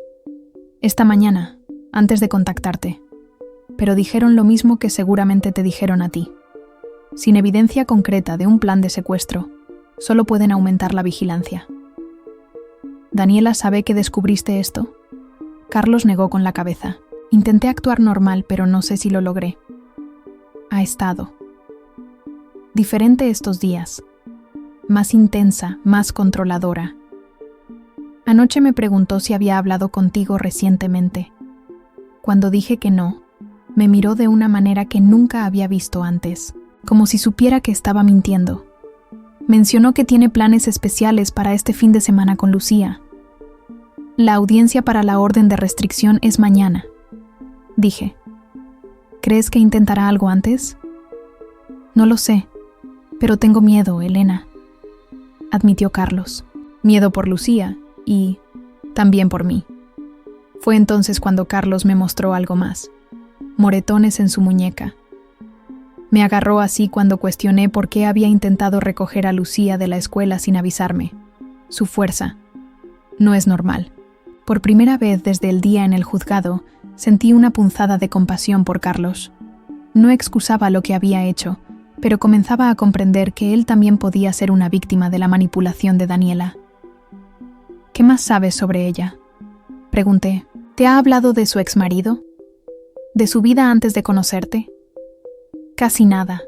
Esta mañana, antes de contactarte. Pero dijeron lo mismo que seguramente te dijeron a ti. Sin evidencia concreta de un plan de secuestro, solo pueden aumentar la vigilancia. ¿Daniela sabe que descubriste esto? Carlos negó con la cabeza. Intenté actuar normal, pero no sé si lo logré. Ha estado diferente estos días. Más intensa, más controladora. Anoche me preguntó si había hablado contigo recientemente. Cuando dije que no, me miró de una manera que nunca había visto antes, como si supiera que estaba mintiendo. Mencionó que tiene planes especiales para este fin de semana con Lucía. La audiencia para la orden de restricción es mañana. Dije, ¿crees que intentará algo antes? No lo sé, pero tengo miedo, Elena, admitió Carlos. Miedo por Lucía y también por mí. Fue entonces cuando Carlos me mostró algo más. Moretones en su muñeca. Me agarró así cuando cuestioné por qué había intentado recoger a Lucía de la escuela sin avisarme. Su fuerza no es normal. Por primera vez desde el día en el juzgado, sentí una punzada de compasión por Carlos. No excusaba lo que había hecho, pero comenzaba a comprender que él también podía ser una víctima de la manipulación de Daniela. ¿Qué más sabes sobre ella?, pregunté. ¿Te ha hablado de su exmarido? ¿De su vida antes de conocerte? Casi nada,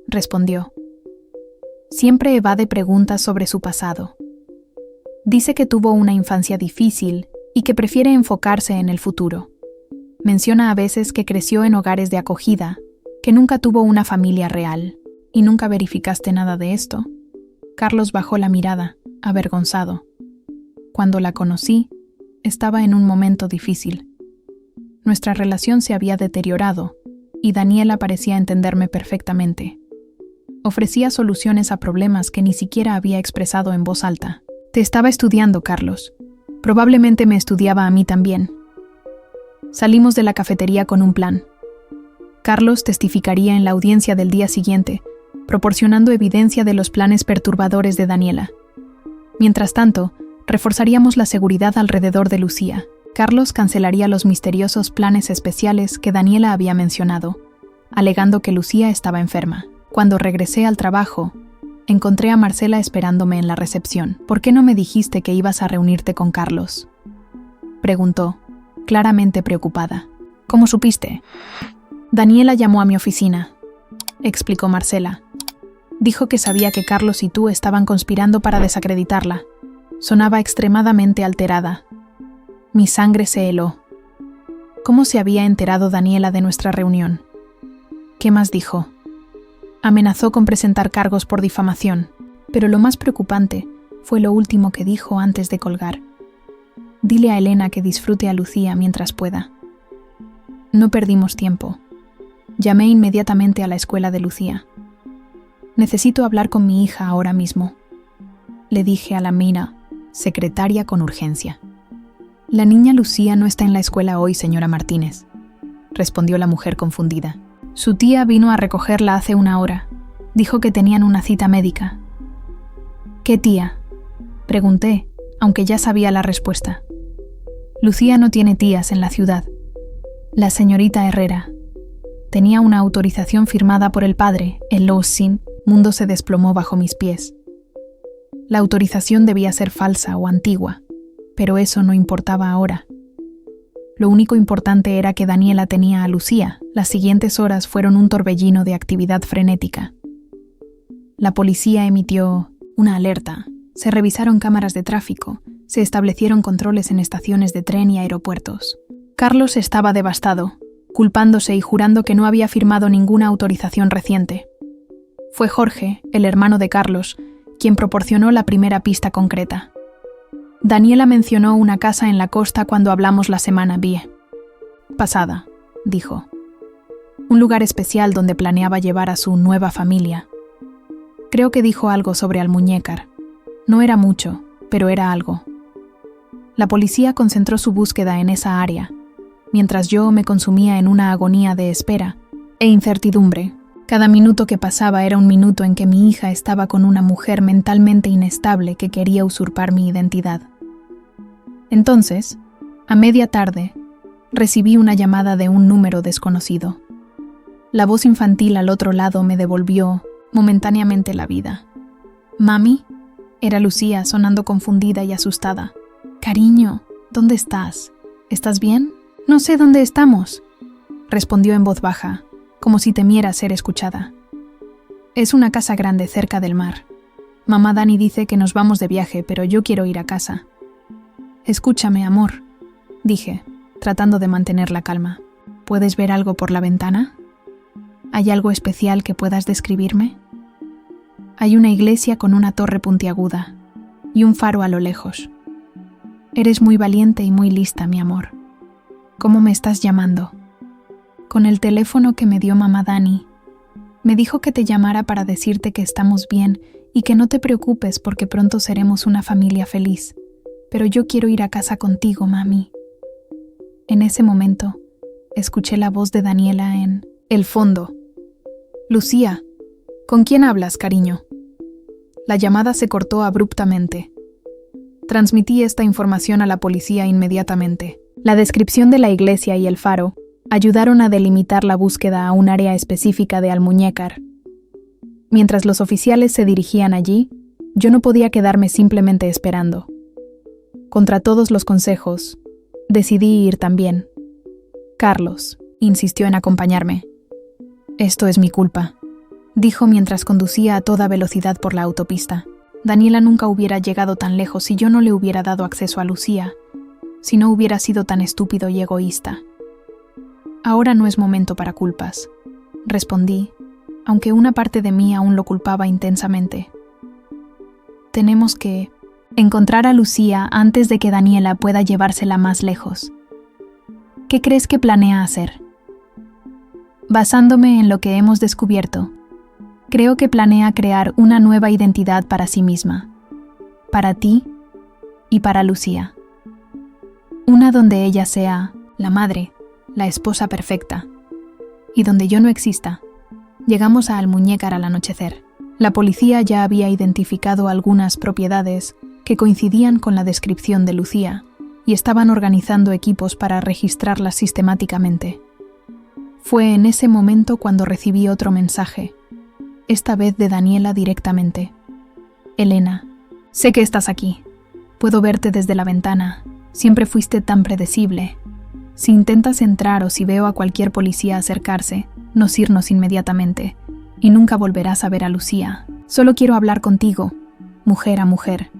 respondió. Siempre evade preguntas sobre su pasado. Dice que tuvo una infancia difícil y que prefiere enfocarse en el futuro. Menciona a veces que creció en hogares de acogida, que nunca tuvo una familia real. ¿Y nunca verificaste nada de esto? Carlos bajó la mirada, avergonzado. Cuando la conocí, estaba en un momento difícil. Nuestra relación se había deteriorado y Daniela parecía entenderme perfectamente. Ofrecía soluciones a problemas que ni siquiera había expresado en voz alta. Te estaba estudiando, Carlos. Probablemente me estudiaba a mí también. Salimos de la cafetería con un plan. Carlos testificaría en la audiencia del día siguiente, proporcionando evidencia de los planes perturbadores de Daniela. Mientras tanto, reforzaríamos la seguridad alrededor de Lucía. Carlos cancelaría los misteriosos planes especiales que Daniela había mencionado, alegando que Lucía estaba enferma. Cuando regresé al trabajo, encontré a Marcela esperándome en la recepción. ¿Por qué no me dijiste que ibas a reunirte con Carlos?, preguntó, claramente preocupada. ¿Cómo supiste? Daniela llamó a mi oficina, explicó Marcela. Dijo que sabía que Carlos y tú estaban conspirando para desacreditarla. Sonaba extremadamente alterada. Mi sangre se heló. ¿Cómo se había enterado Daniela de nuestra reunión? ¿Qué más dijo? Amenazó con presentar cargos por difamación, pero lo más preocupante fue lo último que dijo antes de colgar. Dile a Elena que disfrute a Lucía mientras pueda. No perdimos tiempo. Llamé inmediatamente a la escuela de Lucía. Necesito hablar con mi hija ahora mismo, le dije a la Mina, secretaria con urgencia. La niña Lucía no está en la escuela hoy, señora Martínez, respondió la mujer confundida. Su tía vino a recogerla hace una hora. Dijo que tenían una cita médica. ¿Qué tía?, pregunté, aunque ya sabía la respuesta. Lucía no tiene tías en la ciudad. La señorita Herrera. Tenía una autorización firmada por el padre, el Lawson. Mundo se desplomó bajo mis pies. La autorización debía ser falsa o antigua, pero eso no importaba ahora. Lo único importante era que Daniela tenía a Lucía. Las siguientes horas fueron un torbellino de actividad frenética. La policía emitió una alerta, se revisaron cámaras de tráfico, se establecieron controles en estaciones de tren y aeropuertos. Carlos estaba devastado, culpándose y jurando que no había firmado ninguna autorización reciente. Fue Jorge, el hermano de Carlos, quien proporcionó la primera pista concreta. Daniela mencionó una casa en la costa cuando hablamos la semana pasada, dijo. Un lugar especial donde planeaba llevar a su nueva familia. Creo que dijo algo sobre Almuñécar. No era mucho, pero era algo. La policía concentró su búsqueda en esa área, mientras yo me consumía en una agonía de espera e incertidumbre. Cada minuto que pasaba era un minuto en que mi hija estaba con una mujer mentalmente inestable que quería usurpar mi identidad. Entonces, a media tarde, recibí una llamada de un número desconocido. La voz infantil al otro lado me devolvió momentáneamente la vida. «Mami», era Lucía sonando confundida y asustada. «Cariño, ¿dónde estás? ¿Estás bien?» «No sé dónde estamos», respondió en voz baja, como si temiera ser escuchada. «Es una casa grande cerca del mar. Mamá Dani dice que nos vamos de viaje, pero yo quiero ir a casa». «Escúchame, amor», dije, tratando de mantener la calma. «¿Puedes ver algo por la ventana? ¿Hay algo especial que puedas describirme?» «Hay una iglesia con una torre puntiaguda y un faro a lo lejos. Eres muy valiente y muy lista, mi amor. ¿Cómo me estás llamando?» «Con el teléfono que me dio mamá Dani. Me dijo que te llamara para decirte que estamos bien y que no te preocupes porque pronto seremos una familia feliz. Pero yo quiero ir a casa contigo, mami». En ese momento, escuché la voz de Daniela en el fondo. «Lucía, ¿con quién hablas, cariño?» La llamada se cortó abruptamente. Transmití esta información a la policía inmediatamente. La descripción de la iglesia y el faro ayudaron a delimitar la búsqueda a un área específica de Almuñécar. Mientras los oficiales se dirigían allí, yo no podía quedarme simplemente esperando. Contra todos los consejos, decidí ir también. Carlos insistió en acompañarme. «Esto es mi culpa», dijo mientras conducía a toda velocidad por la autopista. Daniela nunca hubiera llegado tan lejos si yo no le hubiera dado acceso a Lucía, si no hubiera sido tan estúpido y egoísta. «Ahora no es momento para culpas», respondí, aunque una parte de mí aún lo culpaba intensamente. «Tenemos que encontrar a Lucía antes de que Daniela pueda llevársela más lejos. ¿Qué crees que planea hacer?» Basándome en lo que hemos descubierto, creo que planea crear una nueva identidad para sí misma, para ti y para Lucía. Una donde ella sea la madre, la esposa perfecta, y donde yo no exista. Llegamos a Almuñécar al anochecer. La policía ya había identificado algunas propiedades que coincidían con la descripción de Lucía y estaban organizando equipos para registrarlas sistemáticamente. Fue en ese momento cuando recibí otro mensaje, esta vez de Daniela directamente. «Elena, sé que estás aquí. Puedo verte desde la ventana. Siempre fuiste tan predecible. Si intentas entrar o si veo a cualquier policía acercarse, nos irnos inmediatamente, y nunca volverás a ver a Lucía. Solo quiero hablar contigo, mujer a mujer.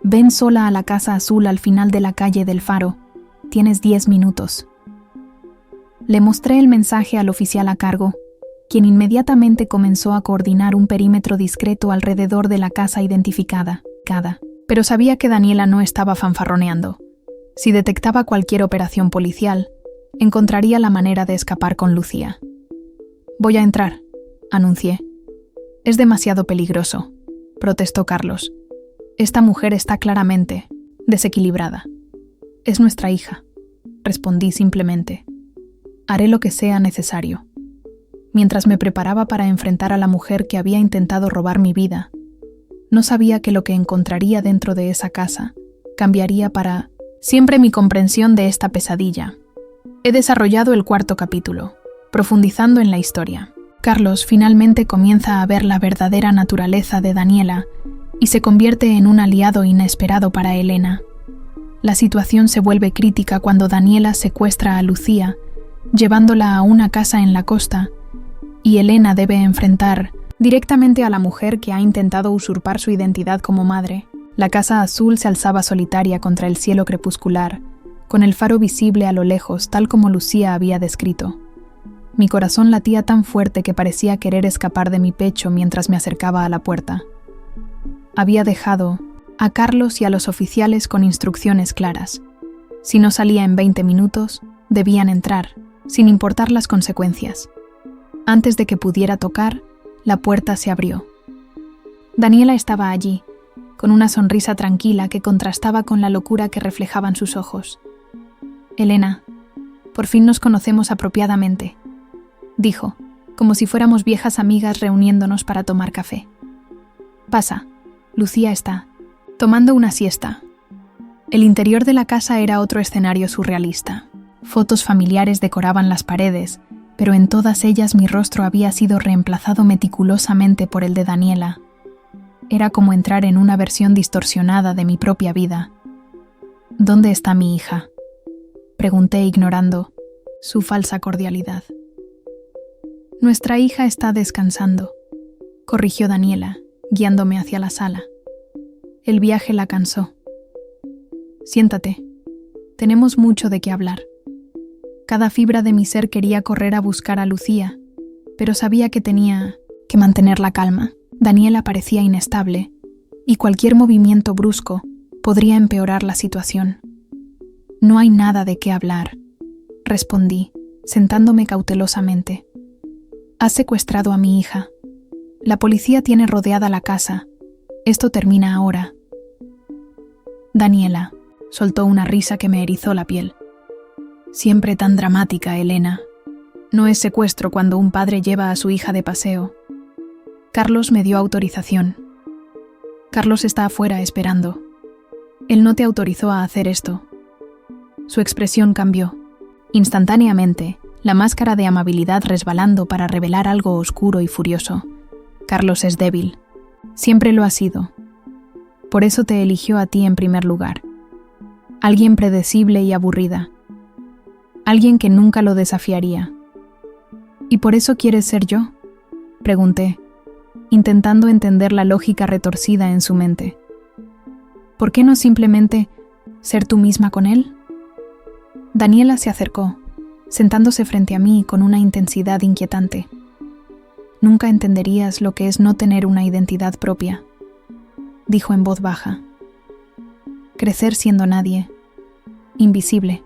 Ven sola a la Casa Azul al final de la calle del Faro. Tienes 10 minutos». Le mostré el mensaje al oficial a cargo, quien inmediatamente comenzó a coordinar un perímetro discreto alrededor de la casa identificada. Pero sabía que Daniela no estaba fanfarroneando. Si detectaba cualquier operación policial, encontraría la manera de escapar con Lucía. «Voy a entrar», anuncié. «Es demasiado peligroso», protestó Carlos. «Esta mujer está claramente desequilibrada». «Es nuestra hija», respondí simplemente. «Haré lo que sea necesario». Mientras me preparaba para enfrentar a la mujer que había intentado robar mi vida, no sabía que lo que encontraría dentro de esa casa cambiaría para siempre mi comprensión de esta pesadilla. He desarrollado el 4º capítulo, profundizando en la historia. Carlos finalmente comienza a ver la verdadera naturaleza de Daniela y se convierte en un aliado inesperado para Elena. La situación se vuelve crítica cuando Daniela secuestra a Lucía, llevándola a una casa en la costa, y Elena debe enfrentar directamente a la mujer que ha intentado usurpar su identidad como madre. La Casa Azul se alzaba solitaria contra el cielo crepuscular, con el faro visible a lo lejos, tal como Lucía había descrito. Mi corazón latía tan fuerte que parecía querer escapar de mi pecho mientras me acercaba a la puerta. Había dejado a Carlos y a los oficiales con instrucciones claras. Si no salía en 20 minutos, debían entrar, sin importar las consecuencias. Antes de que pudiera tocar, la puerta se abrió. Daniela estaba allí, con una sonrisa tranquila que contrastaba con la locura que reflejaban sus ojos. «Elena, por fin nos conocemos apropiadamente», dijo, como si fuéramos viejas amigas reuniéndonos para tomar café. «Pasa, Lucía está tomando una siesta». El interior de la casa era otro escenario surrealista. Fotos familiares decoraban las paredes, pero en todas ellas mi rostro había sido reemplazado meticulosamente por el de Daniela. Era como entrar en una versión distorsionada de mi propia vida. «¿Dónde está mi hija?», pregunté ignorando su falsa cordialidad. «Nuestra hija está descansando», corrigió Daniela, guiándome hacia la sala. «El viaje la cansó. Siéntate. Tenemos mucho de qué hablar». Cada fibra de mi ser quería correr a buscar a Lucía, pero sabía que tenía que mantener la calma. Daniela parecía inestable, y cualquier movimiento brusco podría empeorar la situación. «No hay nada de qué hablar», respondí, sentándome cautelosamente. «Has secuestrado a mi hija. La policía tiene rodeada la casa. Esto termina ahora». Daniela soltó una risa que me erizó la piel. «Siempre tan dramática, Elena. No es secuestro cuando un padre lleva a su hija de paseo. Carlos me dio autorización. Carlos está afuera esperando. Él no te autorizó a hacer esto». Su expresión cambió. Instantáneamente, la máscara de amabilidad resbalando para revelar algo oscuro y furioso. «Carlos es débil. Siempre lo ha sido. Por eso te eligió a ti en primer lugar. Alguien predecible y aburrida. Alguien que nunca lo desafiaría. ¿Y por eso quieres ser yo?», pregunté, intentando entender la lógica retorcida en su mente. «¿Por qué no simplemente ser tú misma con él?». Daniela se acercó, sentándose frente a mí con una intensidad inquietante. «Nunca entenderías lo que es no tener una identidad propia», dijo en voz baja. «Crecer siendo nadie, invisible.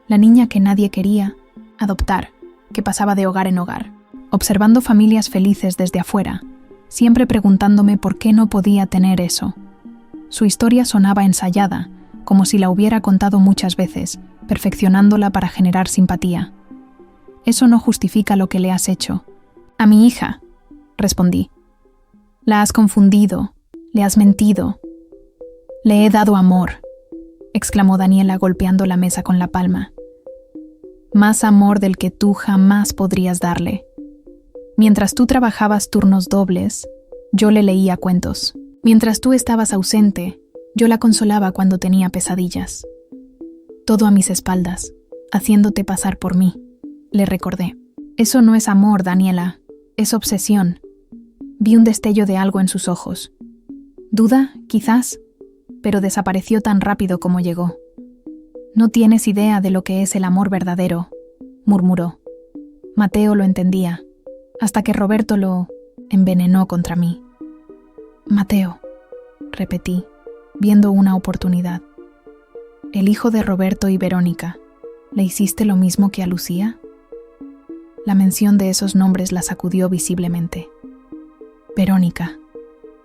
La niña que nadie quería, adoptar, que pasaba de hogar en hogar, observando familias felices desde afuera, siempre preguntándome por qué no podía tener eso. Su historia sonaba ensayada, como si la hubiera contado muchas veces, perfeccionándola para generar simpatía. Eso no justifica lo que le has hecho. A mi hija», respondí. «La has confundido, le has mentido». «Le he dado amor», exclamó Daniela golpeando la mesa con la palma. «Más amor del que tú jamás podrías darle. Mientras tú trabajabas turnos dobles, yo le leía cuentos. Mientras tú estabas ausente, yo la consolaba cuando tenía pesadillas. Todo a mis espaldas, haciéndote pasar por mí», le recordé. «Eso no es amor, Daniela, es obsesión». Vi un destello de algo en sus ojos. Duda, quizás, pero desapareció tan rápido como llegó. «No tienes idea de lo que es el amor verdadero», murmuró. Mateo lo entendía, hasta que Roberto lo envenenó contra mí. «Mateo», repetí, viendo una oportunidad. «El hijo de Roberto y Verónica. ¿Le hiciste lo mismo que a Lucía?». La mención de esos nombres la sacudió visiblemente. «Verónica»,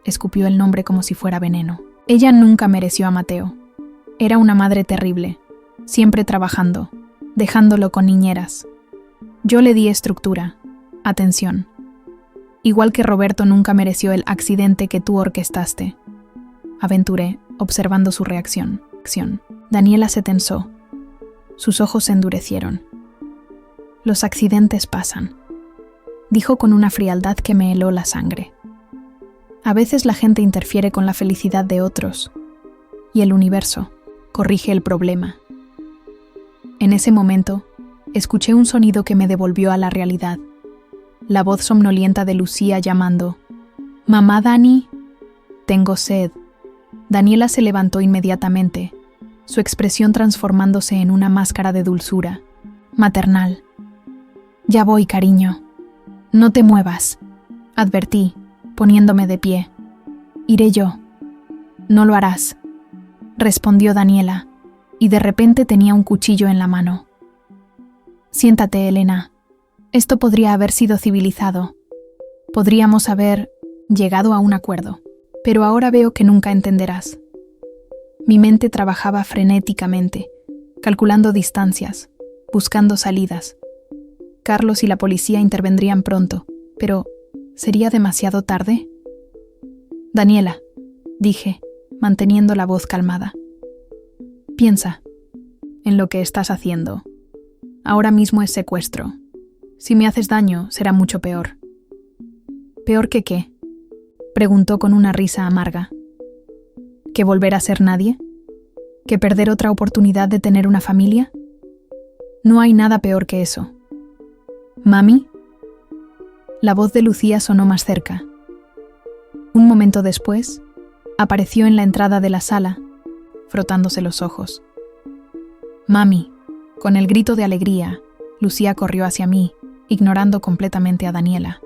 escupió el nombre como si fuera veneno. «Ella nunca mereció a Mateo. Era una madre terrible, siempre trabajando, dejándolo con niñeras. Yo le di estructura, atención. Igual que Roberto nunca mereció el accidente que tú orquestaste», aventuré, observando su reacción. Daniela se tensó. Sus ojos se endurecieron. «Los accidentes pasan», dijo con una frialdad que me heló la sangre. «A veces la gente interfiere con la felicidad de otros, y el universo corrige el problema». En ese momento, escuché un sonido que me devolvió a la realidad. La voz somnolienta de Lucía llamando: «Mamá, Dani, tengo sed». Daniela se levantó inmediatamente, su expresión transformándose en una máscara de dulzura, maternal. «Ya voy, cariño. No te muevas», advertí, poniéndome de pie. Iré yo. No lo harás, respondió Daniela, y de repente tenía un cuchillo en la mano. Siéntate, Elena. Esto podría haber sido civilizado. Podríamos haber llegado a un acuerdo, pero ahora veo que nunca entenderás. Mi mente trabajaba frenéticamente, calculando distancias, buscando salidas. Carlos y la policía intervendrían pronto, pero ¿sería demasiado tarde? Daniela, dije, manteniendo la voz calmada. Piensa en lo que estás haciendo. Ahora mismo es secuestro. Si me haces daño, será mucho peor. ¿Peor que qué?, preguntó con una risa amarga. ¿Que volver a ser nadie? ¿Que perder otra oportunidad de tener una familia? No hay nada peor que eso. ¿Mami? La voz de Lucía sonó más cerca. Un momento después, apareció en la entrada de la sala, frotándose los ojos. «Mami». Con el grito de alegría, Lucía corrió hacia mí, ignorando completamente a Daniela.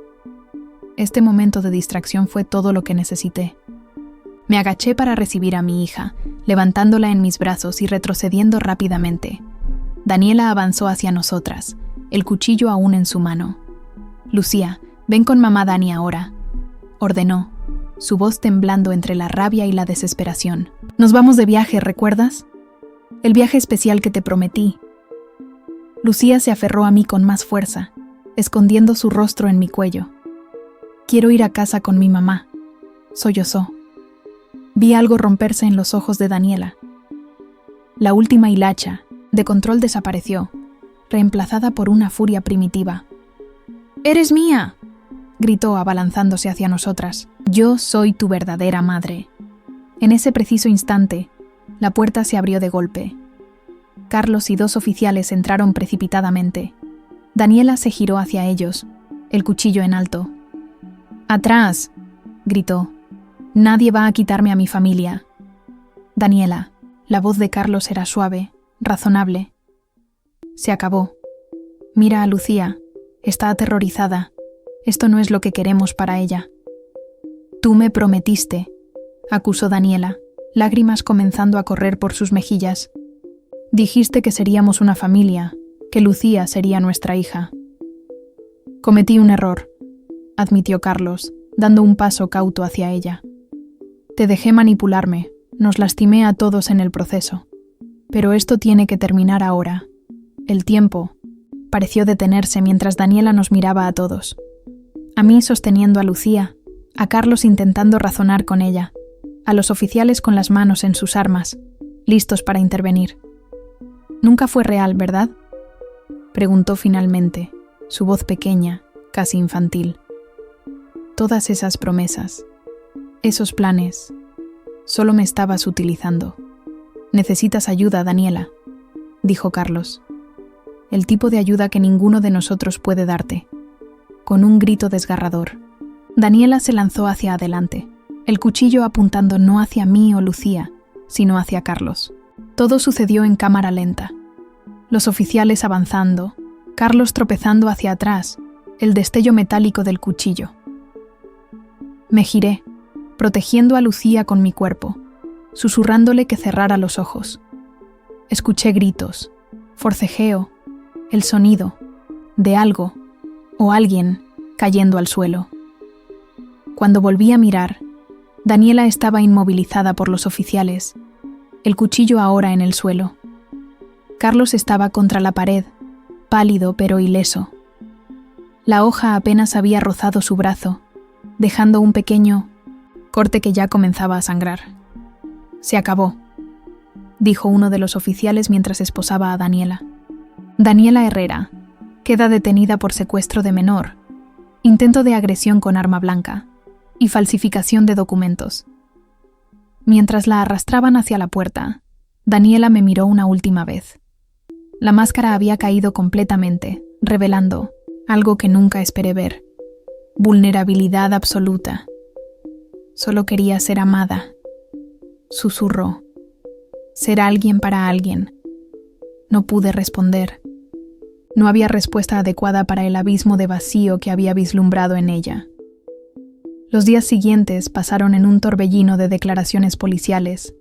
Este momento de distracción fue todo lo que necesité. Me agaché para recibir a mi hija, levantándola en mis brazos y retrocediendo rápidamente. Daniela avanzó hacia nosotras, el cuchillo aún en su mano. «Lucía, ven con mamá Dani ahora», ordenó, su voz temblando entre la rabia y la desesperación. «Nos vamos de viaje, ¿recuerdas? El viaje especial que te prometí». Lucía se aferró a mí con más fuerza, escondiendo su rostro en mi cuello. «Quiero ir a casa con mi mamá», sollozó. Vi algo romperse en los ojos de Daniela. La última hilacha, de control, desapareció, reemplazada por una furia primitiva. «¡Eres mía!», gritó abalanzándose hacia nosotras. «Yo soy tu verdadera madre». En ese preciso instante, la puerta se abrió de golpe. Carlos y 2 oficiales entraron precipitadamente. Daniela se giró hacia ellos, el cuchillo en alto. «¡Atrás!», gritó. «Nadie va a quitarme a mi familia». «Daniela», la voz de Carlos era suave, razonable. «Se acabó. Mira a Lucía. Está aterrorizada. Esto no es lo que queremos para ella». «Tú me prometiste», acusó Daniela, lágrimas comenzando a correr por sus mejillas. «Dijiste que seríamos una familia, que Lucía sería nuestra hija». «Cometí un error», admitió Carlos, dando un paso cauto hacia ella. «Te dejé manipularme, nos lastimé a todos en el proceso. Pero esto tiene que terminar ahora». El tiempo pareció detenerse mientras Daniela nos miraba a todos. A mí sosteniendo a Lucía, a Carlos intentando razonar con ella, a los oficiales con las manos en sus armas, listos para intervenir. «Nunca fue real, ¿verdad?», preguntó finalmente, su voz pequeña, casi infantil. «Todas esas promesas, esos planes, solo me estabas utilizando. Necesitas ayuda, Daniela», dijo Carlos. «El tipo de ayuda que ninguno de nosotros puede darte». Con un grito desgarrador, Daniela se lanzó hacia adelante, el cuchillo apuntando no hacia mí o Lucía, sino hacia Carlos. Todo sucedió en cámara lenta. Los oficiales avanzando, Carlos tropezando hacia atrás, el destello metálico del cuchillo. Me giré, protegiendo a Lucía con mi cuerpo, susurrándole que cerrara los ojos. Escuché gritos, forcejeo, el sonido de algo o alguien cayendo al suelo. Cuando volví a mirar, Daniela estaba inmovilizada por los oficiales, el cuchillo ahora en el suelo. Carlos estaba contra la pared, pálido pero ileso. La hoja apenas había rozado su brazo, dejando un pequeño corte que ya comenzaba a sangrar. «Se acabó», dijo uno de los oficiales mientras esposaba a Daniela. Daniela Herrera queda detenida por secuestro de menor, intento de agresión con arma blanca y falsificación de documentos. Mientras la arrastraban hacia la puerta, Daniela me miró una última vez. La máscara había caído completamente, revelando algo que nunca esperé ver: vulnerabilidad absoluta. Solo quería ser amada. Susurró. Ser alguien para alguien. No pude responder. No había respuesta adecuada para el abismo de vacío que había vislumbrado en ella. Los días siguientes pasaron en un torbellino de declaraciones policiales,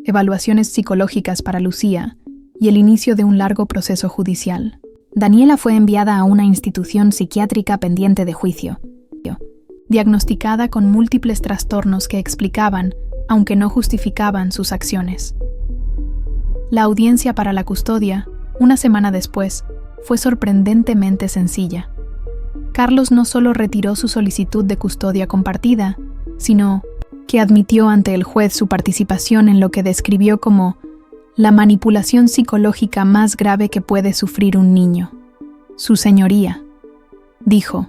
evaluaciones psicológicas para Lucía y el inicio de un largo proceso judicial. Daniela fue enviada a una institución psiquiátrica pendiente de juicio, diagnosticada con múltiples trastornos que explicaban, aunque no justificaban, sus acciones. La audiencia para la custodia, una semana después, fue sorprendentemente sencilla. Carlos no solo retiró su solicitud de custodia compartida, sino que admitió ante el juez su participación en lo que describió como la manipulación psicológica más grave que puede sufrir un niño. Su señoría, dijo,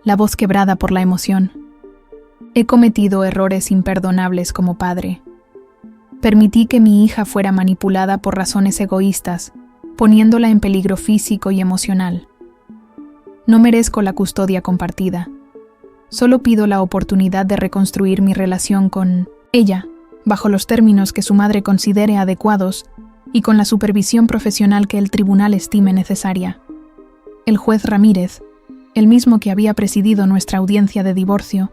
la voz quebrada por la emoción. He cometido errores imperdonables como padre. Permití que mi hija fuera manipulada por razones egoístas, poniéndola en peligro físico y emocional. No merezco la custodia compartida. Solo pido la oportunidad de reconstruir mi relación con ella, bajo los términos que su madre considere adecuados y con la supervisión profesional que el tribunal estime necesaria. El juez Ramírez, el mismo que había presidido nuestra audiencia de divorcio,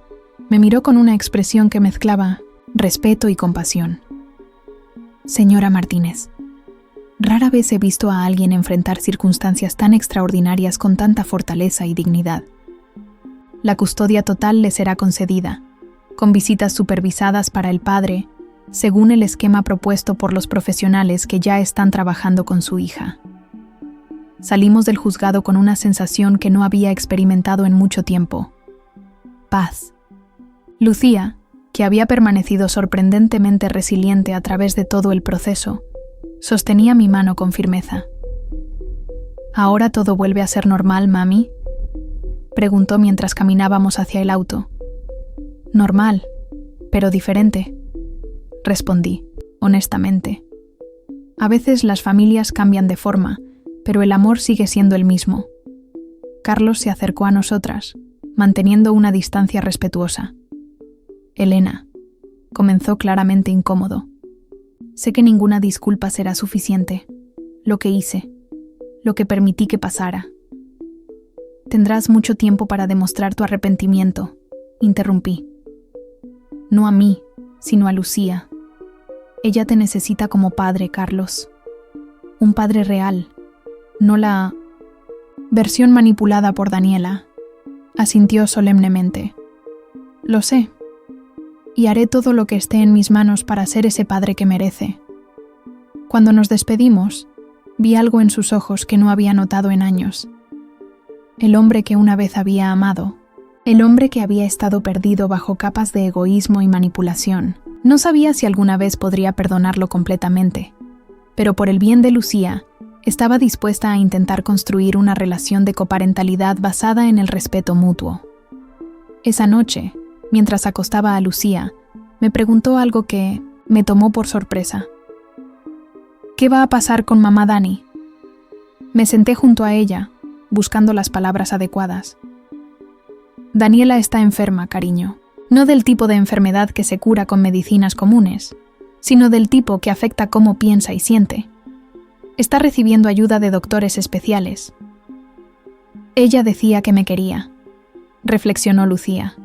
me miró con una expresión que mezclaba respeto y compasión. Señora Martínez, rara vez he visto a alguien enfrentar circunstancias tan extraordinarias con tanta fortaleza y dignidad. La custodia total le será concedida, con visitas supervisadas para el padre, según el esquema propuesto por los profesionales que ya están trabajando con su hija. Salimos del juzgado con una sensación que no había experimentado en mucho tiempo. Paz. Lucía, que había permanecido sorprendentemente resiliente a través de todo el proceso, sostenía mi mano con firmeza. ¿Ahora todo vuelve a ser normal, mami?, preguntó mientras caminábamos hacia el auto. Normal, pero diferente, respondí, honestamente. A veces las familias cambian de forma, pero el amor sigue siendo el mismo. Carlos se acercó a nosotras, manteniendo una distancia respetuosa. Elena, comenzó claramente incómodo. Sé que ninguna disculpa será suficiente. Lo que hice, lo que permití que pasara. Tendrás mucho tiempo para demostrar tu arrepentimiento, interrumpí. No a mí, sino a Lucía. Ella te necesita como padre, Carlos. Un padre real, no la versión manipulada por Daniela, asintió solemnemente. Lo sé, y haré todo lo que esté en mis manos para ser ese padre que merece. Cuando nos despedimos, vi algo en sus ojos que no había notado en años. El hombre que una vez había amado, el hombre que había estado perdido bajo capas de egoísmo y manipulación. No sabía si alguna vez podría perdonarlo completamente, pero por el bien de Lucía, estaba dispuesta a intentar construir una relación de coparentalidad basada en el respeto mutuo. Esa noche, mientras acostaba a Lucía, me preguntó algo que me tomó por sorpresa. ¿Qué va a pasar con mamá Dani? Me senté junto a ella, buscando las palabras adecuadas. Daniela está enferma, cariño. No del tipo de enfermedad que se cura con medicinas comunes, sino del tipo que afecta cómo piensa y siente. Está recibiendo ayuda de doctores especiales. Ella decía que me quería, reflexionó Lucía.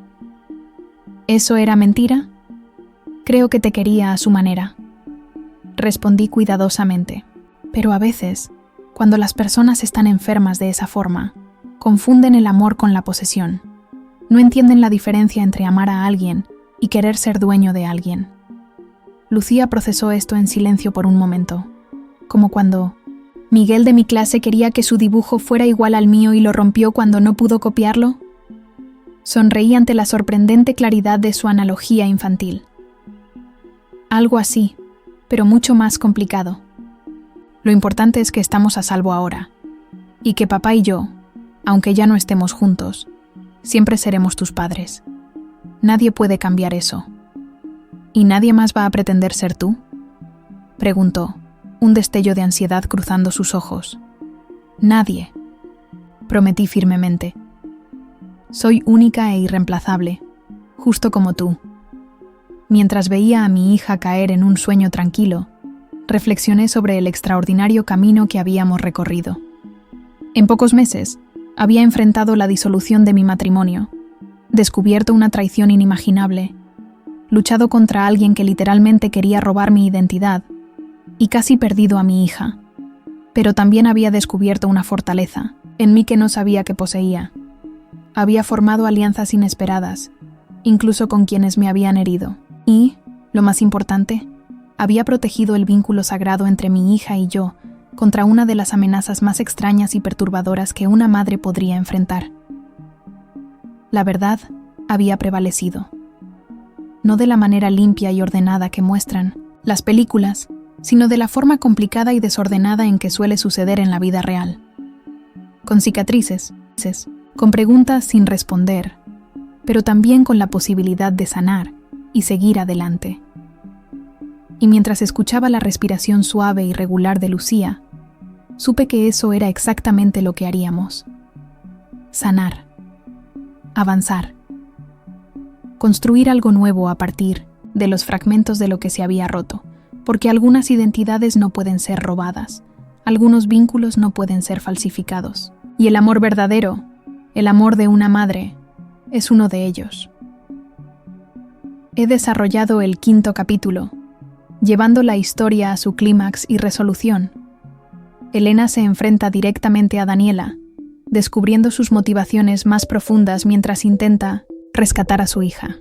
¿Eso era mentira? Creo que te quería a su manera, respondí cuidadosamente. Pero a veces, cuando las personas están enfermas de esa forma, confunden el amor con la posesión. No entienden la diferencia entre amar a alguien y querer ser dueño de alguien. Lucía procesó esto en silencio por un momento, como cuando Miguel de mi clase quería que su dibujo fuera igual al mío y lo rompió cuando no pudo copiarlo. Sonreí ante la sorprendente claridad de su analogía infantil. Algo así, pero mucho más complicado. Lo importante es que estamos a salvo ahora, y que papá y yo, aunque ya no estemos juntos, siempre seremos tus padres. Nadie puede cambiar eso. ¿Y nadie más va a pretender ser tú?, preguntó, un destello de ansiedad cruzando sus ojos. Nadie, prometí firmemente. Soy única e irreemplazable, justo como tú. Mientras veía a mi hija caer en un sueño tranquilo, reflexioné sobre el extraordinario camino que habíamos recorrido. En pocos meses, había enfrentado la disolución de mi matrimonio, descubierto una traición inimaginable, luchado contra alguien que literalmente quería robar mi identidad y casi perdido a mi hija. Pero también había descubierto una fortaleza en mí que no sabía que poseía. Había formado alianzas inesperadas, incluso con quienes me habían herido. Y, lo más importante, había protegido el vínculo sagrado entre mi hija y yo contra una de las amenazas más extrañas y perturbadoras que una madre podría enfrentar. La verdad había prevalecido. No de la manera limpia y ordenada que muestran las películas, sino de la forma complicada y desordenada en que suele suceder en la vida real. Con cicatrices, con preguntas sin responder, pero también con la posibilidad de sanar y seguir adelante. Y mientras escuchaba la respiración suave y regular de Lucía, supe que eso era exactamente lo que haríamos. Sanar. Avanzar. Construir algo nuevo a partir de los fragmentos de lo que se había roto, porque algunas identidades no pueden ser robadas, algunos vínculos no pueden ser falsificados. Y el amor verdadero, el amor de una madre, es uno de ellos. He desarrollado el 5º capítulo, llevando la historia a su clímax y resolución. Elena se enfrenta directamente a Daniela, descubriendo sus motivaciones más profundas mientras intenta rescatar a su hija.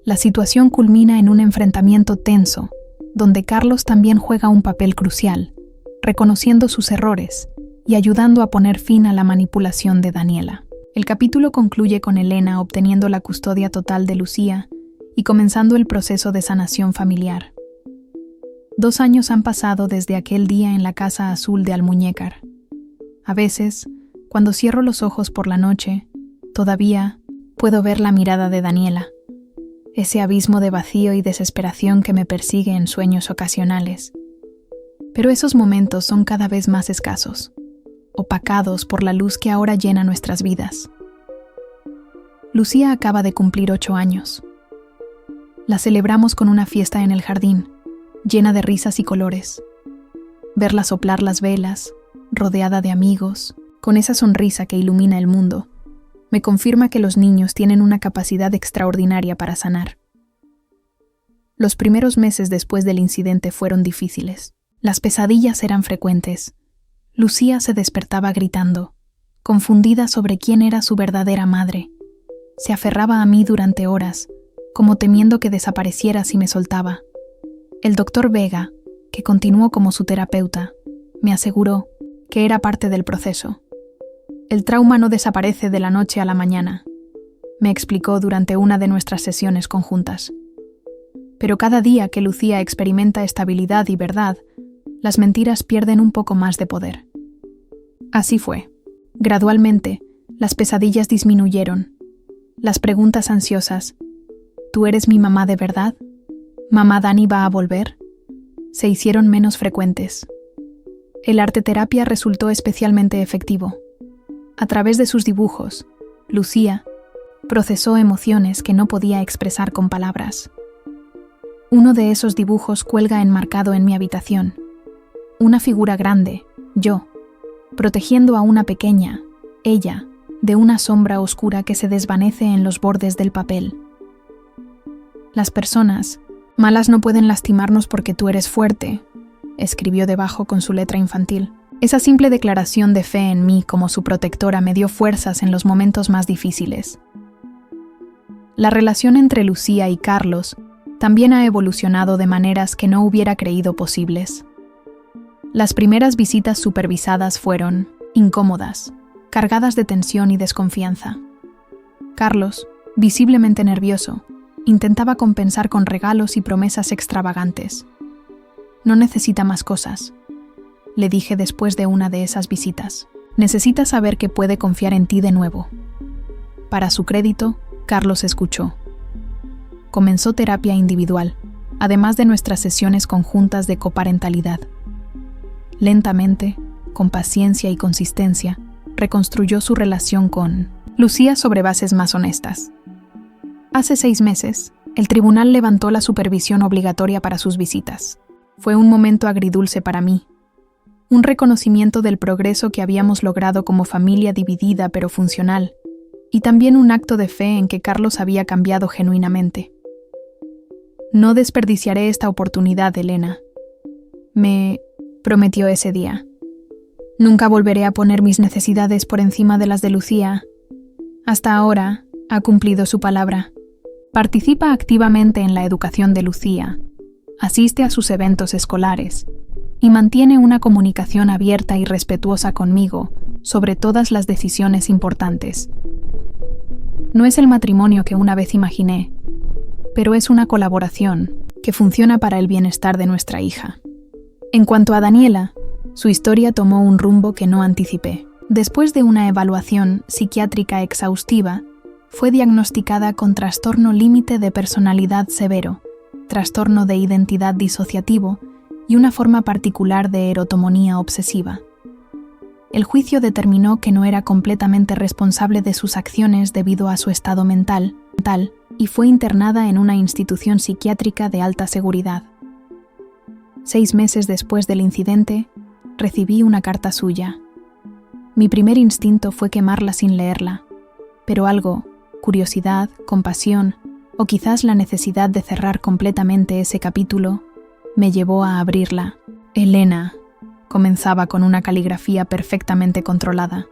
La situación culmina en un enfrentamiento tenso, donde Carlos también juega un papel crucial, reconociendo sus errores y ayudando a poner fin a la manipulación de Daniela. El capítulo concluye con Elena obteniendo la custodia total de Lucía y comenzando el proceso de sanación familiar. 2 años han pasado desde aquel día en la casa azul de Almuñécar. A veces, cuando cierro los ojos por la noche, todavía puedo ver la mirada de Daniela, ese abismo de vacío y desesperación que me persigue en sueños ocasionales. Pero esos momentos son cada vez más escasos, opacados por la luz que ahora llena nuestras vidas. Lucía acaba de cumplir 8 años. La celebramos con una fiesta en el jardín, llena de risas y colores. Verla soplar las velas, rodeada de amigos, con esa sonrisa que ilumina el mundo, me confirma que los niños tienen una capacidad extraordinaria para sanar. Los primeros meses después del incidente fueron difíciles. Las pesadillas eran frecuentes. Lucía se despertaba gritando, confundida sobre quién era su verdadera madre. Se aferraba a mí durante horas, como temiendo que desapareciera si me soltaba. El doctor Vega, que continuó como su terapeuta, me aseguró que era parte del proceso. El trauma no desaparece de la noche a la mañana, me explicó durante una de nuestras sesiones conjuntas. Pero cada día que Lucía experimenta estabilidad y verdad, las mentiras pierden un poco más de poder. Así fue. Gradualmente, las pesadillas disminuyeron. Las preguntas ansiosas, ¿tú eres mi mamá de verdad? ¿Mamá Dani va a volver?, se hicieron menos frecuentes. El arteterapia resultó especialmente efectivo. A través de sus dibujos, Lucía procesó emociones que no podía expresar con palabras. Uno de esos dibujos cuelga enmarcado en mi habitación. Una figura grande, yo, protegiendo a una pequeña, ella, de una sombra oscura que se desvanece en los bordes del papel. Las personas malas no pueden lastimarnos porque tú eres fuerte, escribió debajo con su letra infantil. Esa simple declaración de fe en mí como su protectora me dio fuerzas en los momentos más difíciles. La relación entre Lucía y Carlos también ha evolucionado de maneras que no hubiera creído posibles. Las primeras visitas supervisadas fueron incómodas, cargadas de tensión y desconfianza. Carlos, visiblemente nervioso, intentaba compensar con regalos y promesas extravagantes. No necesita más cosas, le dije después de una de esas visitas. Necesita saber que puede confiar en ti de nuevo. Para su crédito, Carlos escuchó. Comenzó terapia individual, además de nuestras sesiones conjuntas de coparentalidad. Lentamente, con paciencia y consistencia, reconstruyó su relación con Lucía sobre bases más honestas. Hace 6 meses, el tribunal levantó la supervisión obligatoria para sus visitas. Fue un momento agridulce para mí. Un reconocimiento del progreso que habíamos logrado como familia dividida pero funcional, y también un acto de fe en que Carlos había cambiado genuinamente. No desperdiciaré esta oportunidad, Elena, me prometió ese día. Nunca volveré a poner mis necesidades por encima de las de Lucía. Hasta ahora ha cumplido su palabra. Participa activamente en la educación de Lucía, asiste a sus eventos escolares y mantiene una comunicación abierta y respetuosa conmigo sobre todas las decisiones importantes. No es el matrimonio que una vez imaginé, pero es una colaboración que funciona para el bienestar de nuestra hija. En cuanto a Daniela, su historia tomó un rumbo que no anticipé. Después de una evaluación psiquiátrica exhaustiva, fue diagnosticada con trastorno límite de personalidad severo, trastorno de identidad disociativo y una forma particular de erotomonía obsesiva. El juicio determinó que no era completamente responsable de sus acciones debido a su estado mental y fue internada en una institución psiquiátrica de alta seguridad. 6 meses después del incidente, recibí una carta suya. Mi primer instinto fue quemarla sin leerla, pero algo, curiosidad, compasión o quizás la necesidad de cerrar completamente ese capítulo, me llevó a abrirla. Elena, comenzaba con una caligrafía perfectamente controlada.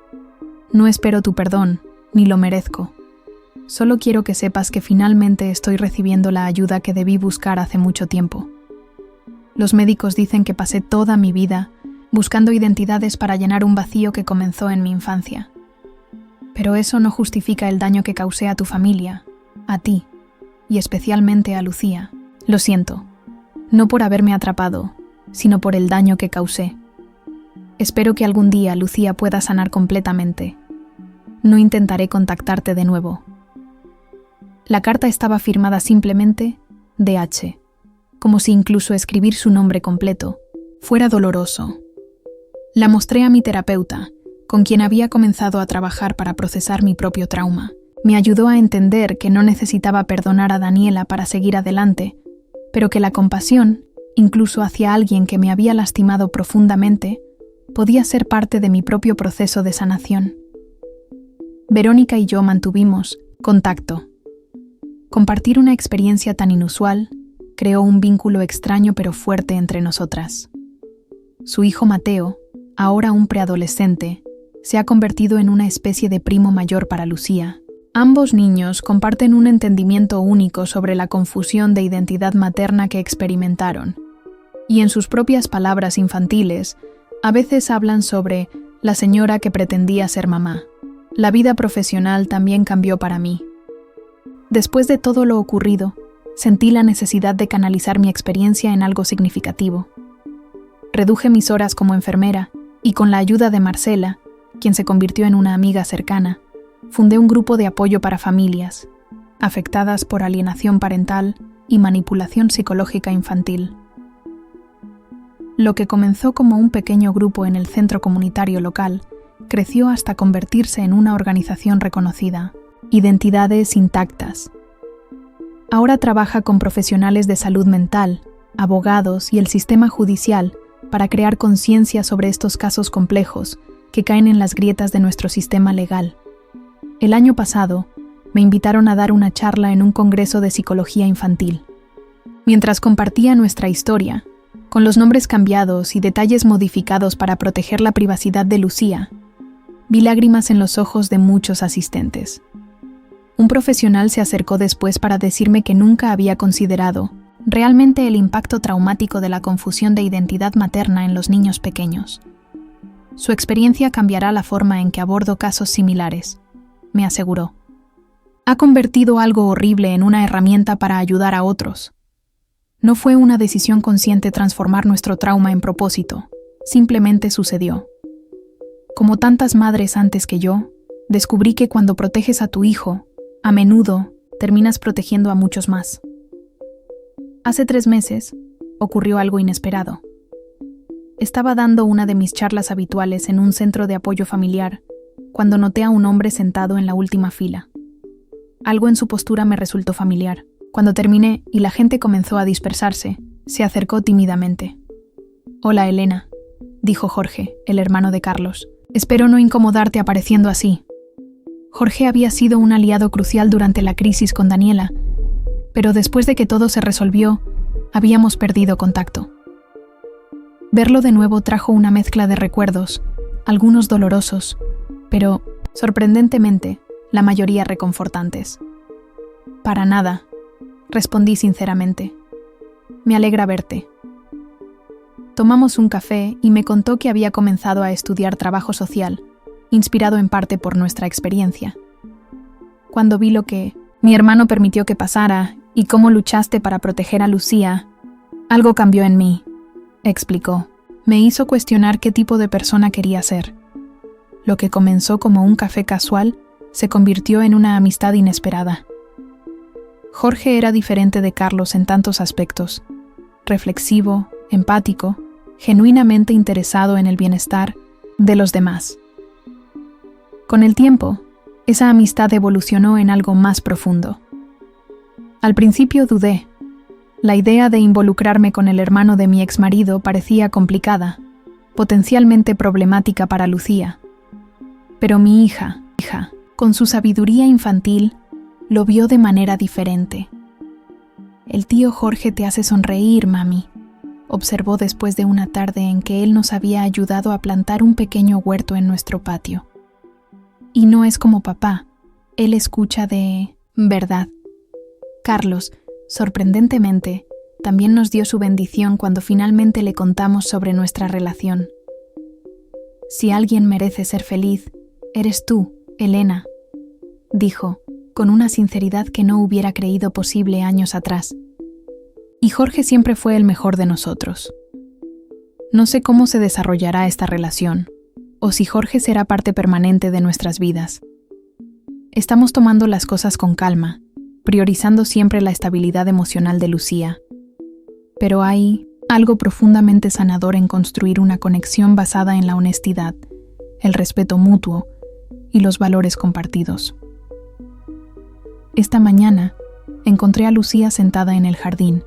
No espero tu perdón, ni lo merezco. Solo quiero que sepas que finalmente estoy recibiendo la ayuda que debí buscar hace mucho tiempo. Los médicos dicen que pasé toda mi vida buscando identidades para llenar un vacío que comenzó en mi infancia. Pero eso no justifica el daño que causé a tu familia, a ti, y especialmente a Lucía. Lo siento, no por haberme atrapado, sino por el daño que causé. Espero que algún día Lucía pueda sanar completamente. No intentaré contactarte de nuevo. La carta estaba firmada simplemente DH, como si incluso escribir su nombre completo fuera doloroso. La mostré a mi terapeuta, con quien había comenzado a trabajar para procesar mi propio trauma. Me ayudó a entender que no necesitaba perdonar a Daniela para seguir adelante, pero que la compasión, incluso hacia alguien que me había lastimado profundamente, podía ser parte de mi propio proceso de sanación. Verónica y yo mantuvimos contacto. Compartir una experiencia tan inusual creó un vínculo extraño pero fuerte entre nosotras. Su hijo Mateo, ahora un preadolescente, se ha convertido en una especie de primo mayor para Lucía. Ambos niños comparten un entendimiento único sobre la confusión de identidad materna que experimentaron, y en sus propias palabras infantiles, a veces hablan sobre la señora que pretendía ser mamá. La vida profesional también cambió para mí. Después de todo lo ocurrido, sentí la necesidad de canalizar mi experiencia en algo significativo. Reduje mis horas como enfermera y con la ayuda de Marcela, quien se convirtió en una amiga cercana, fundé un grupo de apoyo para familias afectadas por alienación parental y manipulación psicológica infantil. Lo que comenzó como un pequeño grupo en el centro comunitario local creció hasta convertirse en una organización reconocida. Identidades intactas. Ahora trabaja con profesionales de salud mental, abogados y el sistema judicial para crear conciencia sobre estos casos complejos que caen en las grietas de nuestro sistema legal. El año pasado, me invitaron a dar una charla en un congreso de psicología infantil. Mientras compartía nuestra historia, con los nombres cambiados y detalles modificados para proteger la privacidad de Lucía, vi lágrimas en los ojos de muchos asistentes. Un profesional se acercó después para decirme que nunca había considerado realmente el impacto traumático de la confusión de identidad materna en los niños pequeños. Su experiencia cambiará la forma en que abordo casos similares, me aseguró. Ha convertido algo horrible en una herramienta para ayudar a otros. No fue una decisión consciente transformar nuestro trauma en propósito, simplemente sucedió. Como tantas madres antes que yo, descubrí que cuando proteges a tu hijo, a menudo terminas protegiendo a muchos más. Hace 3 meses, ocurrió algo inesperado. Estaba dando una de mis charlas habituales en un centro de apoyo familiar, cuando noté a un hombre sentado en la última fila. Algo en su postura me resultó familiar. Cuando terminé y la gente comenzó a dispersarse, se acercó tímidamente. «Hola, Elena», dijo Jorge, el hermano de Carlos. «Espero no incomodarte apareciendo así». Jorge había sido un aliado crucial durante la crisis con Daniela, pero después de que todo se resolvió, habíamos perdido contacto. Verlo de nuevo trajo una mezcla de recuerdos, algunos dolorosos, pero, sorprendentemente, la mayoría reconfortantes. Para nada, respondí sinceramente. Me alegra verte. Tomamos un café y me contó que había comenzado a estudiar trabajo social, inspirado en parte por nuestra experiencia. Cuando vi lo que mi hermano permitió que pasara y cómo luchaste para proteger a Lucía, algo cambió en mí, explicó. Me hizo cuestionar qué tipo de persona quería ser. Lo que comenzó como un café casual se convirtió en una amistad inesperada. Jorge era diferente de Carlos en tantos aspectos: reflexivo, empático, genuinamente interesado en el bienestar de los demás. Con el tiempo, esa amistad evolucionó en algo más profundo. Al principio dudé. La idea de involucrarme con el hermano de mi exmarido parecía complicada, potencialmente problemática para Lucía. Pero mi hija, con su sabiduría infantil, lo vio de manera diferente. El tío Jorge te hace sonreír, mami, observó después de una tarde en que él nos había ayudado a plantar un pequeño huerto en nuestro patio. Y no es como papá, él escucha de verdad. Carlos, sorprendentemente, también nos dio su bendición cuando finalmente le contamos sobre nuestra relación. Si alguien merece ser feliz, eres tú, Elena, dijo, con una sinceridad que no hubiera creído posible años atrás. Y Jorge siempre fue el mejor de nosotros. No sé cómo se desarrollará esta relación, o si Jorge será parte permanente de nuestras vidas. Estamos tomando las cosas con calma, priorizando siempre la estabilidad emocional de Lucía. Pero hay algo profundamente sanador en construir una conexión basada en la honestidad, el respeto mutuo y los valores compartidos. Esta mañana encontré a Lucía sentada en el jardín,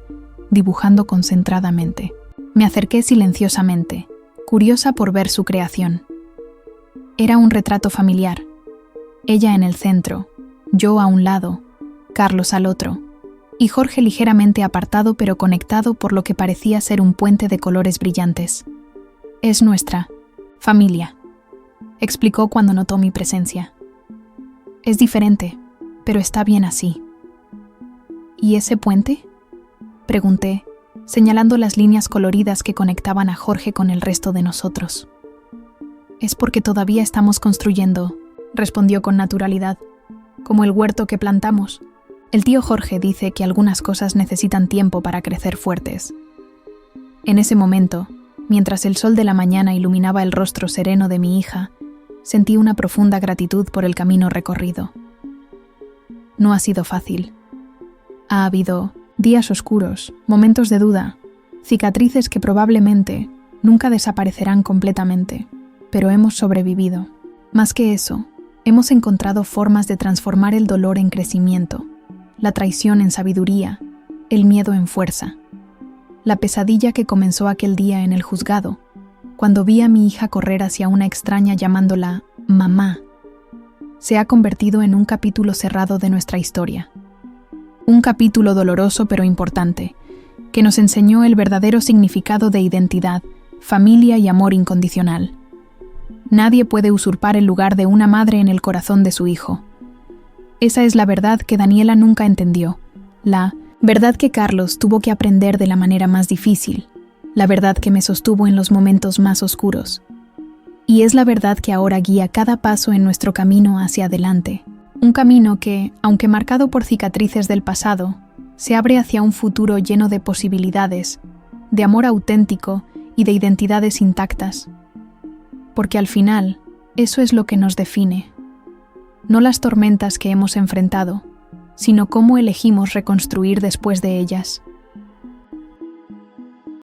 dibujando concentradamente. Me acerqué silenciosamente, curiosa por ver su creación. Era un retrato familiar. Ella en el centro, yo a un lado, Carlos al otro, y Jorge ligeramente apartado pero conectado por lo que parecía ser un puente de colores brillantes. Es nuestra familia, explicó cuando notó mi presencia. Es diferente, pero está bien así. ¿Y ese puente?, pregunté, señalando las líneas coloridas que conectaban a Jorge con el resto de nosotros. Es porque todavía estamos construyendo, respondió con naturalidad, como el huerto que plantamos. El tío Jorge dice que algunas cosas necesitan tiempo para crecer fuertes. En ese momento, mientras el sol de la mañana iluminaba el rostro sereno de mi hija, sentí una profunda gratitud por el camino recorrido. No ha sido fácil. Ha habido días oscuros, momentos de duda, cicatrices que probablemente nunca desaparecerán completamente, pero hemos sobrevivido. Más que eso, hemos encontrado formas de transformar el dolor en crecimiento, la traición en sabiduría, el miedo en fuerza. La pesadilla que comenzó aquel día en el juzgado, cuando vi a mi hija correr hacia una extraña llamándola mamá, se ha convertido en un capítulo cerrado de nuestra historia. Un capítulo doloroso pero importante, que nos enseñó el verdadero significado de identidad, familia y amor incondicional. Nadie puede usurpar el lugar de una madre en el corazón de su hijo. Esa es la verdad que Daniela nunca entendió, la verdad que Carlos tuvo que aprender de la manera más difícil, la verdad que me sostuvo en los momentos más oscuros. Y es la verdad que ahora guía cada paso en nuestro camino hacia adelante. Un camino que, aunque marcado por cicatrices del pasado, se abre hacia un futuro lleno de posibilidades, de amor auténtico y de identidades intactas. Porque al final, eso es lo que nos define. No las tormentas que hemos enfrentado, sino cómo elegimos reconstruir después de ellas.